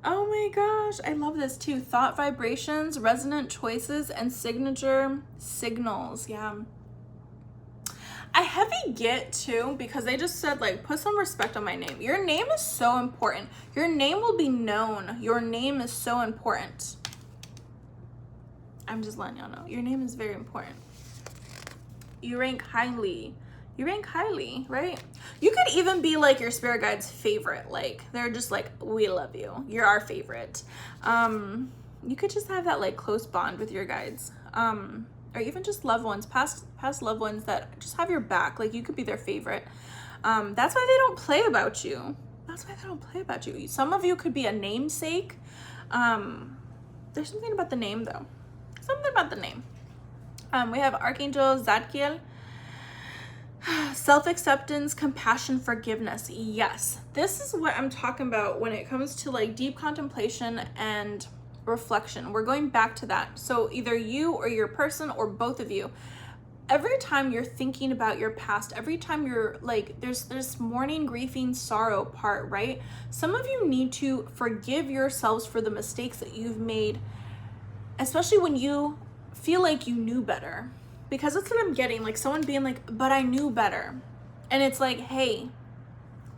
S1: Oh my gosh, I love this too. Thought vibrations, resonant choices, and signature signals. Yeah. I heavy get too, because they just said, like, put some respect on my name. Your name is so important. Your name will be known. Your name is so important. I'm just letting y'all know. Your name is very important. You rank highly. You rank highly, right? You could even be like your spirit guide's favorite. Like, they're just like, we love you. You're our favorite. You could just have that like close bond with your guides. Or even just loved ones, past loved ones that just have your back. Like, you could be their favorite. That's why they don't play about you. That's why they don't play about you. Some of you could be a namesake. There's something about the name though. Something about the name. We have Archangel Zadkiel. Self-acceptance, compassion, forgiveness. Yes, this is what I'm talking about when it comes to like deep contemplation and reflection. We're going back to that. So either you or your person or both of you, every time you're thinking about your past, every time you're like, there's this mourning, grieving, sorrow part, right? Some of you need to forgive yourselves for the mistakes that you've made, especially when you feel like you knew better. Because that's what I'm getting, like someone being like, but I knew better. And it's like, hey,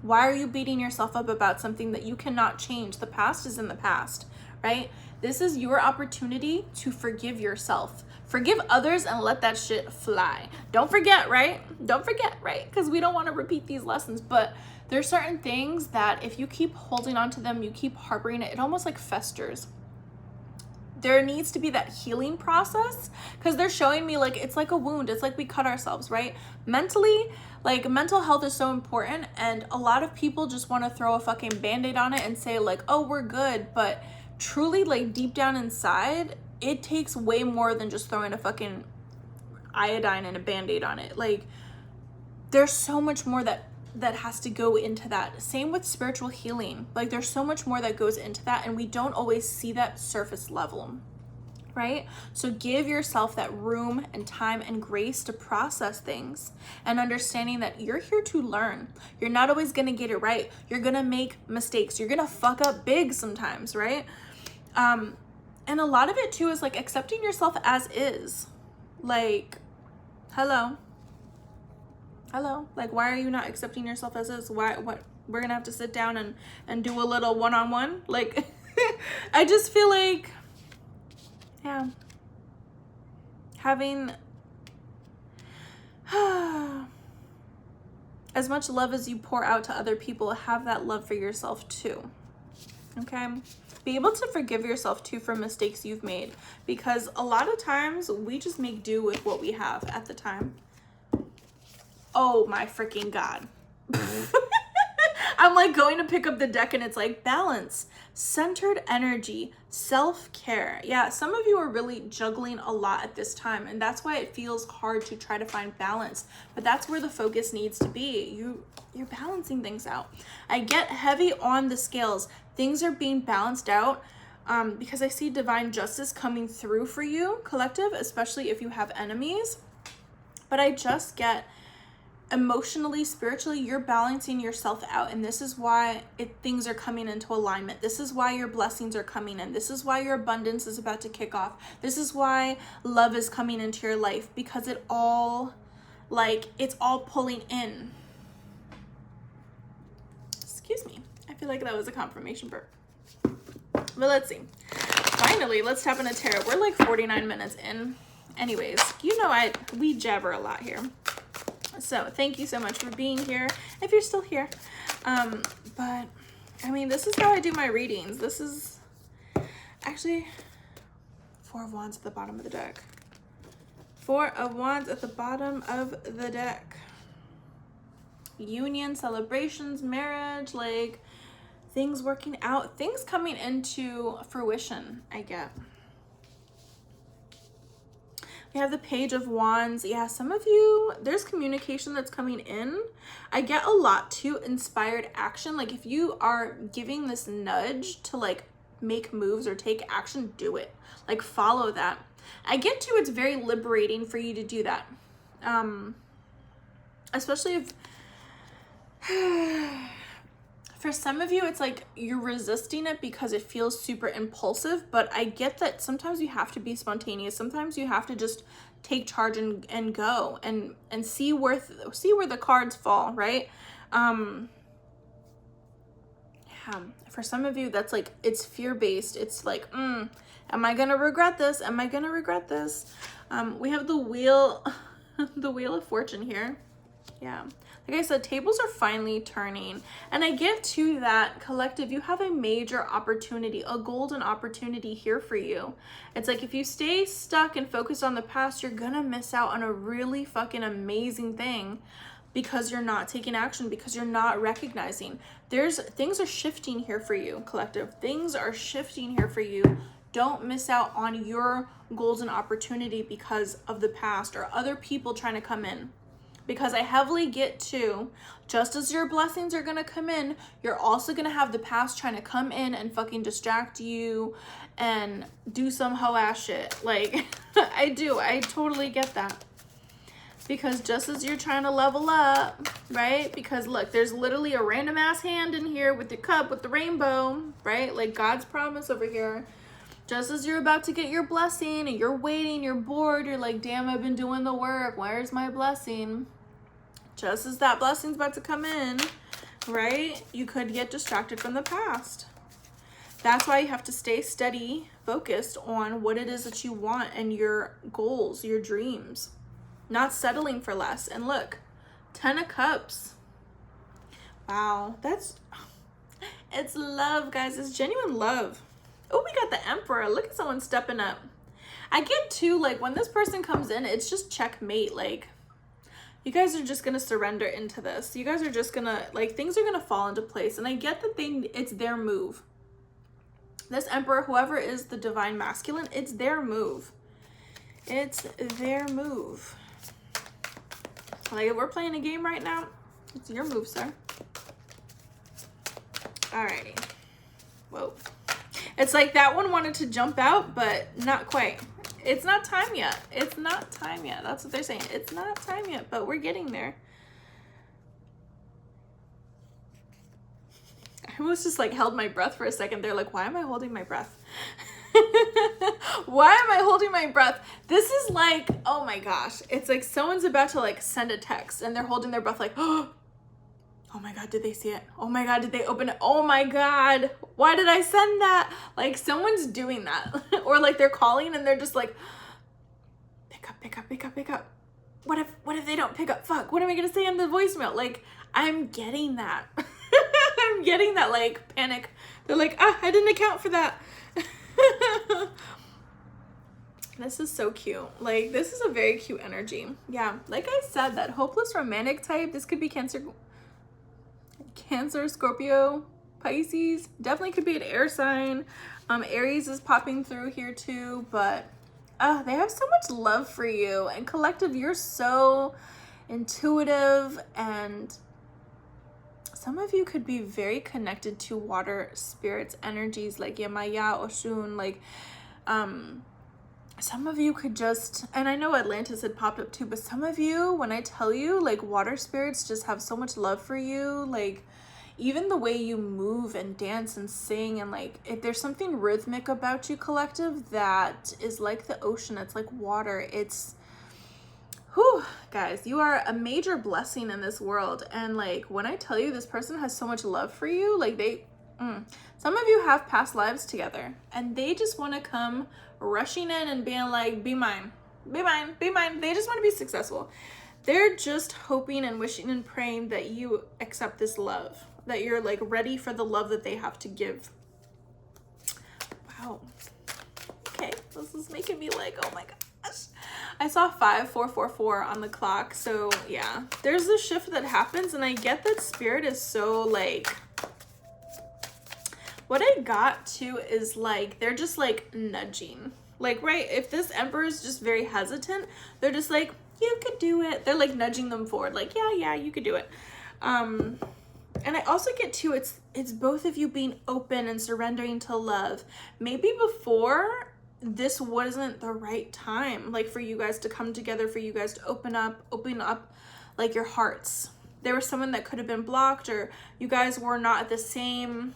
S1: why are you beating yourself up about something that you cannot change? The past is in the past, right? This is your opportunity to forgive yourself. Forgive others and let that shit fly. Don't forget, right? Don't forget, right? Because we don't want to repeat these lessons. But there's certain things that if you keep holding on to them, you keep harboring it, it almost like festers. There needs to be that healing process, because they're showing me like it's like a wound. It's like we cut ourselves, right? Mentally, like mental health is so important, and a lot of people just want to throw a fucking band-aid on it and say like, oh, we're good. But truly, like deep down inside, it takes way more than just throwing a fucking iodine and a band-aid on it. Like, there's so much more that has to go into that. Same with spiritual healing. Like, there's so much more that goes into that, and we don't always see that surface level, right? So give yourself that room and time and grace to process things, and understanding that you're here to learn. You're not always gonna get it right. You're gonna make mistakes. You're gonna fuck up big sometimes, right? And a lot of it too is like accepting yourself as is. Like, hello, like, why are you not accepting yourself as is? What, we're gonna have to sit down and do a little one-on-one? Like, I just feel like, yeah, having as much love as you pour out to other people, have that love for yourself too. Okay, be able to forgive yourself too for mistakes you've made, because a lot of times we just make do with what we have at the time. Oh my freaking God. I'm like going to pick up the deck and it's like balance, centered energy, self-care. Yeah, some of you are really juggling a lot at this time, and that's why it feels hard to try to find balance. But that's where the focus needs to be. You're balancing things out. I get heavy on the scales. Things are being balanced out because I see divine justice coming through for you, collective, especially if you have enemies. But I just get emotionally, spiritually, you're balancing yourself out, and this is why things are coming into alignment. This is why your blessings are coming in. This is why your abundance is about to kick off. This is why love is coming into your life, because it's all pulling in. Excuse me, I feel like that was a confirmation burp. But let's see. Finally, let's tap into tarot. We're like 49 minutes in. Anyways, you know we jabber a lot here. So thank you so much for being here, if you're still here. But I mean, this is how I do my readings. This is actually 4 of Wands at the bottom of the deck. 4 of Wands at the bottom of the deck. Union, celebrations, marriage, like things working out, things coming into fruition, I get. We have the Page of Wands. Yeah, some of you, there's communication that's coming in. I get a lot too, inspired action. Like if you are giving this nudge to like make moves or take action, do it. Like follow that. I get to, it's very liberating for you to do that. Especially if, for some of you, it's like you're resisting it because it feels super impulsive, but I get that sometimes you have to be spontaneous. Sometimes you have to just take charge and go and see where the cards fall, right? Yeah, for some of you, that's like, it's fear-based. It's like, am I gonna regret this? Am I gonna regret this? We have the wheel, the Wheel of Fortune here. Yeah. Like I said, tables are finally turning. And I get to that, collective, you have a major opportunity, a golden opportunity here for you. It's like if you stay stuck and focused on the past, you're gonna miss out on a really fucking amazing thing because you're not taking action, because you're not recognizing. Things are shifting here for you, collective. Things are shifting here for you. Don't miss out on your golden opportunity because of the past or other people trying to come in. Because I heavily get to, just as your blessings are gonna come in, you're also gonna have the past trying to come in and fucking distract you and do some hoe ass shit. Like, I totally get that. Because just as you're trying to level up, right? Because look, there's literally a random ass hand in here with the cup, with the rainbow, right? Like God's promise over here. Just as you're about to get your blessing and you're waiting, you're bored, you're like, damn, I've been doing the work. Where's my blessing? Just as that blessing's about to come in, right? You could get distracted from the past. That's why you have to stay steady, focused on what it is that you want and your goals, your dreams. Not settling for less. And look, 10 of Cups. Wow, it's love, guys. It's genuine love. Oh, we got the Emperor. Look at someone stepping up. I get too, like, when this person comes in, it's just checkmate. Like, you guys are just gonna surrender into this. You guys are just gonna, like, things are gonna fall into place. And I get that it's their move. This Emperor, whoever is the divine masculine, it's their move. It's their move. Like, if we're playing a game right now, it's your move, sir. Alrighty. Whoa. It's like that one wanted to jump out, but not quite. It's not time yet. It's not time yet. That's what they're saying. It's not time yet, but we're getting there. I almost just like held my breath for a second. They're like, why am I holding my breath? Why am I holding my breath? This is like, oh my gosh. It's like someone's about to like send a text and they're holding their breath like, oh my God, did they see it? Oh my God, did they open it? Oh my God, why did I send that? Like someone's doing that. Or like they're calling and they're just like, pick up, pick up, pick up, pick up. What if they don't pick up? Fuck, what am I gonna say on the voicemail? Like, I'm getting that. I'm getting that like panic. They're like, I didn't account for that. This is so cute. Like, this is a very cute energy. Yeah, like I said, that hopeless romantic type, this could be Cancer, Scorpio, Pisces. Definitely could be an air sign. Aries is popping through here too, but they have so much love for you. And collective, you're so intuitive, and some of you could be very connected to water spirits energies like Yamaya, Oshun, like some of you could just, and I know Atlantis had popped up too, but some of you, when I tell you, like, water spirits just have so much love for you. Like, even the way you move and dance and sing, and like, if there's something rhythmic about you, collective, that is like the ocean. It's like water. It's, whew, guys, you are a major blessing in this world. And like, when I tell you this person has so much love for you, like some of you have past lives together and they just want to come rushing in and being like, be mine, be mine, be mine. They just want to be successful. they're just hoping and wishing and praying that you accept this love, that you're like ready for the love that they have to give. Wow. Okay, this is making me like, oh my gosh. I saw 5444 on the clock. So yeah, there's a shift that happens, and I get that spirit is so like, what I got too is like, they're just like nudging. Like, right, if this emperor is just very hesitant, they're just like, you could do it. They're like nudging them forward, like, yeah, you could do it. And I also get too, it's both of you being open and surrendering to love. Maybe before, this wasn't the right time, like for you guys to come together, for you guys to open up like your hearts. There was someone that could have been blocked, or you guys were not at the same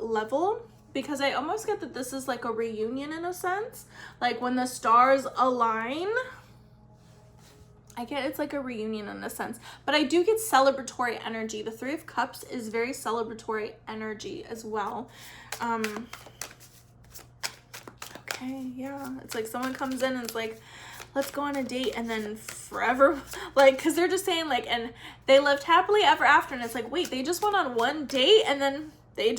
S1: level, because I almost get that this is like a reunion in a sense. Like when the stars align, I get it's like a reunion in a sense, but I do get celebratory energy. The Three of Cups is very celebratory energy as well. Okay, yeah, it's like someone comes in and it's like, let's go on a date, and then forever, like, because they're just saying like, and they lived happily ever after, and it's like, wait, they just went on one date and then they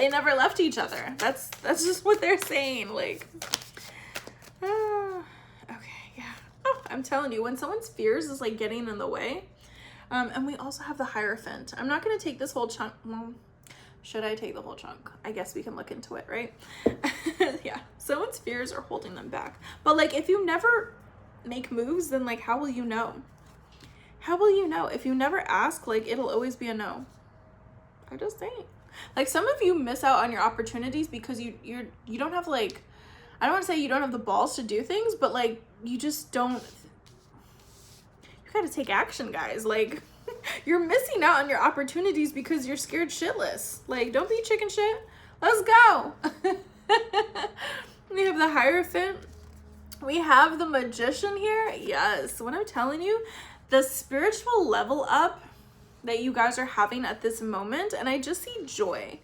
S1: never left each other. That's just what they're saying, like. Okay, yeah. Oh, I'm telling you, when someone's fears is like getting in the way. And we also have the Hierophant. I'm not going to take this whole chunk. Well, should I take the whole chunk? I guess we can look into it, right? Yeah, someone's fears are holding them back. But like, if you never make moves, then like, how will you know? How will you know? If you never ask, like, it'll always be a no. I just think, like, some of you miss out on your opportunities because you don't have, like, I don't want to say you don't have the balls to do things, but like, you just don't. You got to take action, guys. Like, you're missing out on your opportunities because you're scared shitless. Like, don't be chicken shit. Let's go. We have the Hierophant. We have the Magician here. Yes, what I'm telling you, the spiritual level up that you guys are having at this moment, and I just see joy.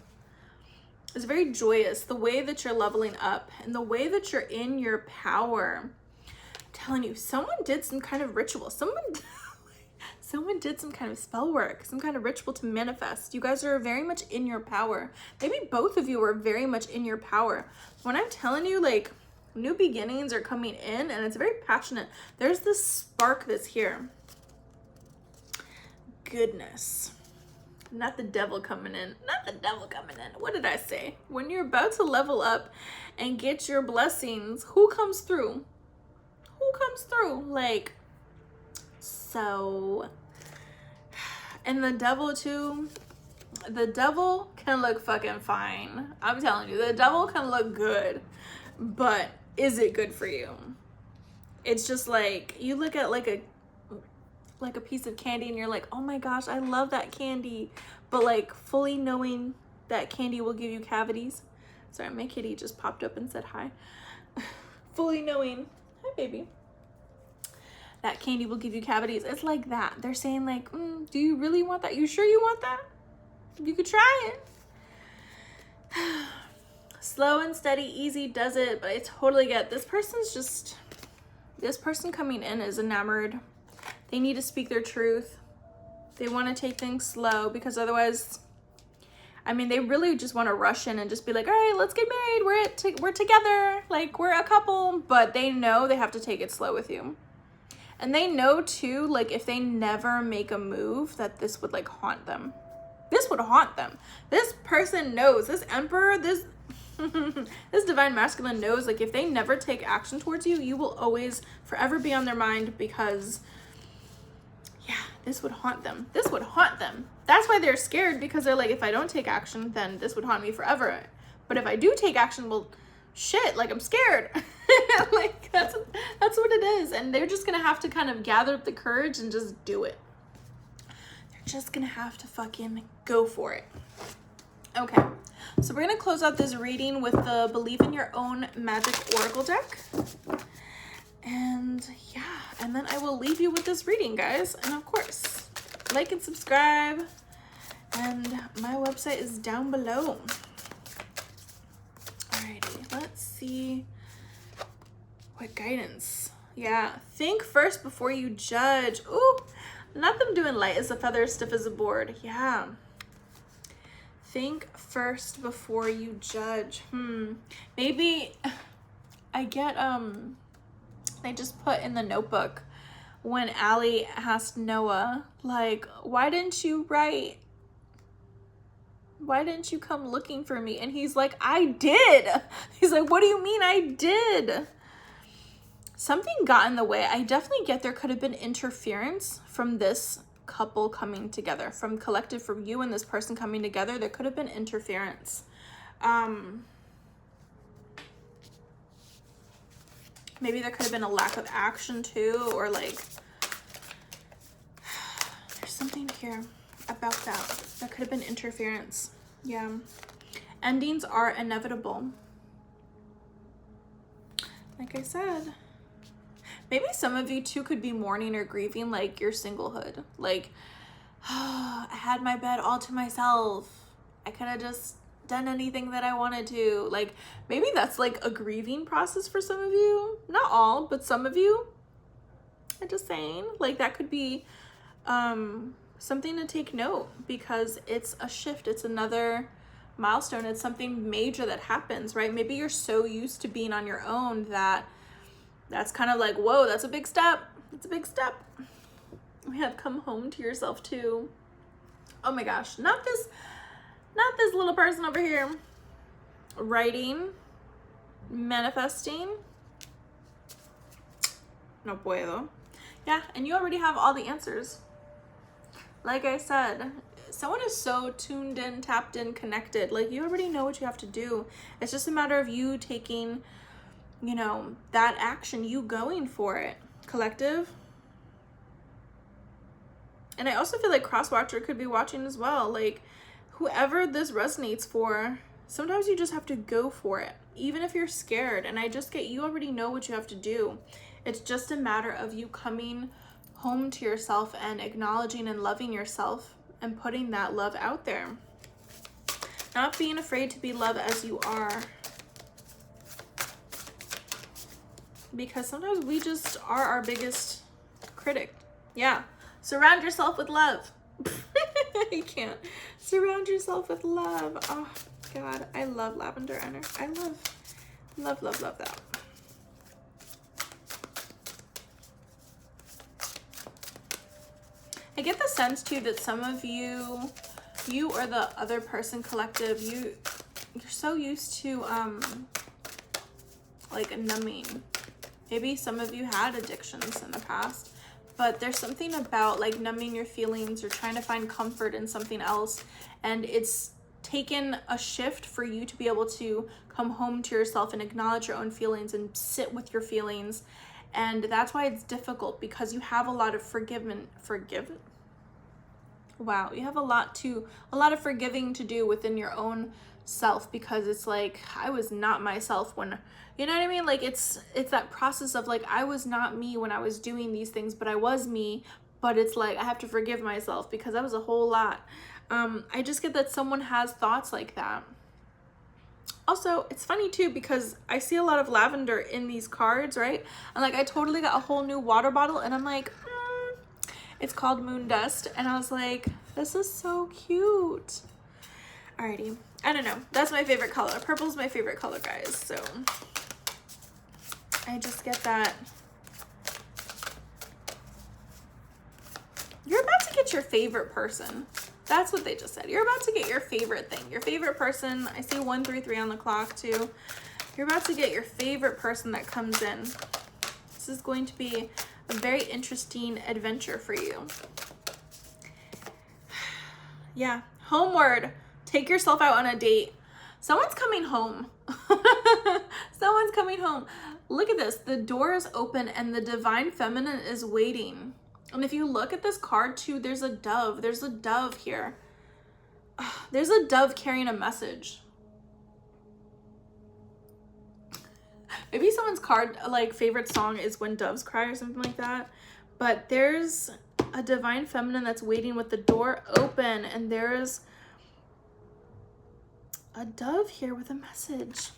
S1: It's very joyous, the way that you're leveling up and the way that you're in your power. I'm telling you, someone did some kind of ritual. Someone did some kind of spell work, some kind of ritual to manifest. You guys are very much in your power. Maybe both of you are very much in your power. When I'm telling you, like, new beginnings are coming in, and it's very passionate. There's this spark that's here. Goodness. Not the devil coming in. Not the devil coming in. What did I say? When you're about to level up and get your blessings, who comes through? Who comes through? Like, so, and the devil too, the devil can look fucking fine. I'm telling you, the devil can look good, but is it good for you? It's just like, you look at like a piece of candy and you're like, oh my gosh, I love that candy. But like, fully knowing that candy will give you cavities. Sorry, my kitty just popped up and said hi. Fully knowing, hi baby, that candy will give you cavities. It's like that. They're saying like, do you really want that? You sure you want that? You could try it. Slow and steady, easy does it. But I totally get, this person coming in is enamored. They need to speak their truth. They want to take things slow, because otherwise, I mean, they really just want to rush in and just be like, all right, let's get married. We're together. Like, we're a couple. But they know they have to take it slow with you. And they know too, like, if they never make a move, that this would like haunt them. This would haunt them. This person knows, this emperor, this divine masculine knows, like, if they never take action towards you, you will always forever be on their mind, because yeah, this would haunt them. This would haunt them. That's why they're scared, because they're like, if I don't take action, then this would haunt me forever. But if I do take action, well, shit, like, I'm scared. Like, that's what it is. And they're just gonna have to kind of gather up the courage and just do it. They're just gonna have to fucking go for it. Okay, so we're gonna close out this reading with the Believe in Your Own Magic Oracle deck. And yeah, and then I will leave you with this reading, guys. And of course, like and subscribe. And my website is down below. Alrighty, let's see what guidance Yeah, think first before you judge. Ooh, not them doing light as a feather, stiff as a board. Yeah. Think first before you judge. Maybe I get, I just put in the notebook when Allie asked Noah, like, why didn't you write? Why didn't you come looking for me? And he's like, I did. He's like, what do you mean I did? Something got in the way. I definitely get there could have been interference from this couple coming together, from collective, from you and this person coming together. There could have been interference. Maybe there could have been a lack of action too, or like, there's something here about that. That could have been interference. Yeah. Endings are inevitable. Like I said, maybe some of you too could be mourning or grieving like your singlehood. Like, I had my bed all to myself. I could have just done anything that I wanted to. Like, maybe that's like a grieving process for some of you. Not all, but some of you. I'm just saying, like, that could be something to take note, because it's a shift. It's another milestone. It's something major that happens, right? Maybe you're so used to being on your own that that's kind of like, whoa, that's a big step. It's a big step. We have come home to yourself too. Oh my gosh, not this little person over here. Writing, manifesting. No puedo. Yeah, and you already have all the answers. Like I said, someone is so tuned in, tapped in, connected. Like, you already know what you have to do. It's just a matter of you taking, you know, that action, you going for it. Collective. And I also feel like cross-watcher could be watching as well. Like, whoever this resonates for, sometimes you just have to go for it, even if you're scared. And I just get, you already know what you have to do. It's just a matter of you coming home to yourself and acknowledging and loving yourself and putting that love out there. Not being afraid to be loved as you are. Because sometimes we just are our biggest critic. Yeah. Surround yourself with love. I can't. Surround yourself with love. Oh, God. I love lavender energy. I love that. I get the sense too that some of you or the other person collective, you're so used to like numbing. Maybe some of you had addictions in the past, but there's something about like numbing your feelings or trying to find comfort in something else, and it's taken a shift for you to be able to come home to yourself and acknowledge your own feelings and sit with your feelings. And that's why it's difficult, because you have a lot of Wow, you have a lot of forgiving to do within your own self, because it's like, I was not myself when, you know what I mean? Like, it's that process of like, I was not me when I was doing these things, but I was me. But it's like, I have to forgive myself because that was a whole lot. I just get that someone has thoughts like that. Also, it's funny too, because I see a lot of lavender in these cards, right? And like, I totally got a whole new water bottle, and I'm like, it's called Moon Dust. And I was like, this is so cute. Alrighty. I don't know. That's my favorite color. Purple's my favorite color, guys. So I just get that. You're about to get your favorite person. That's what they just said. You're about to get your favorite thing. Your favorite person. I see 133 on the clock too. You're about to get your favorite person that comes in. This is going to be a very interesting adventure for you. Yeah. Homeward. Take yourself out on a date. Someone's coming home. Someone's coming home. Look at this. The door is open and the divine feminine is waiting. And if you look at this card too, there's a dove. There's a dove here. There's a dove carrying a message. Maybe someone's card, like, favorite song is When Doves Cry or something like that. But there's a divine feminine that's waiting with the door open, and there's a dove here with a message.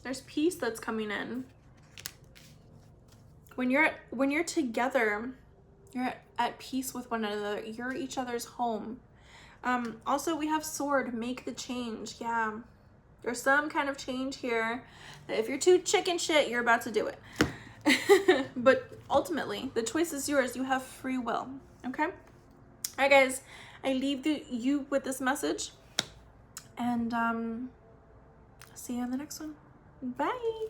S1: There's peace that's coming in. when you're together, you're at peace with one another. You're each other's home. Also, we have sword, make the change. Yeah, there's some kind of change here that if you're too chicken shit, you're about to do it. But ultimately, the choice is yours. You have free will. Okay? All right, guys, I leave you with this message, and see you on the next one. Bye.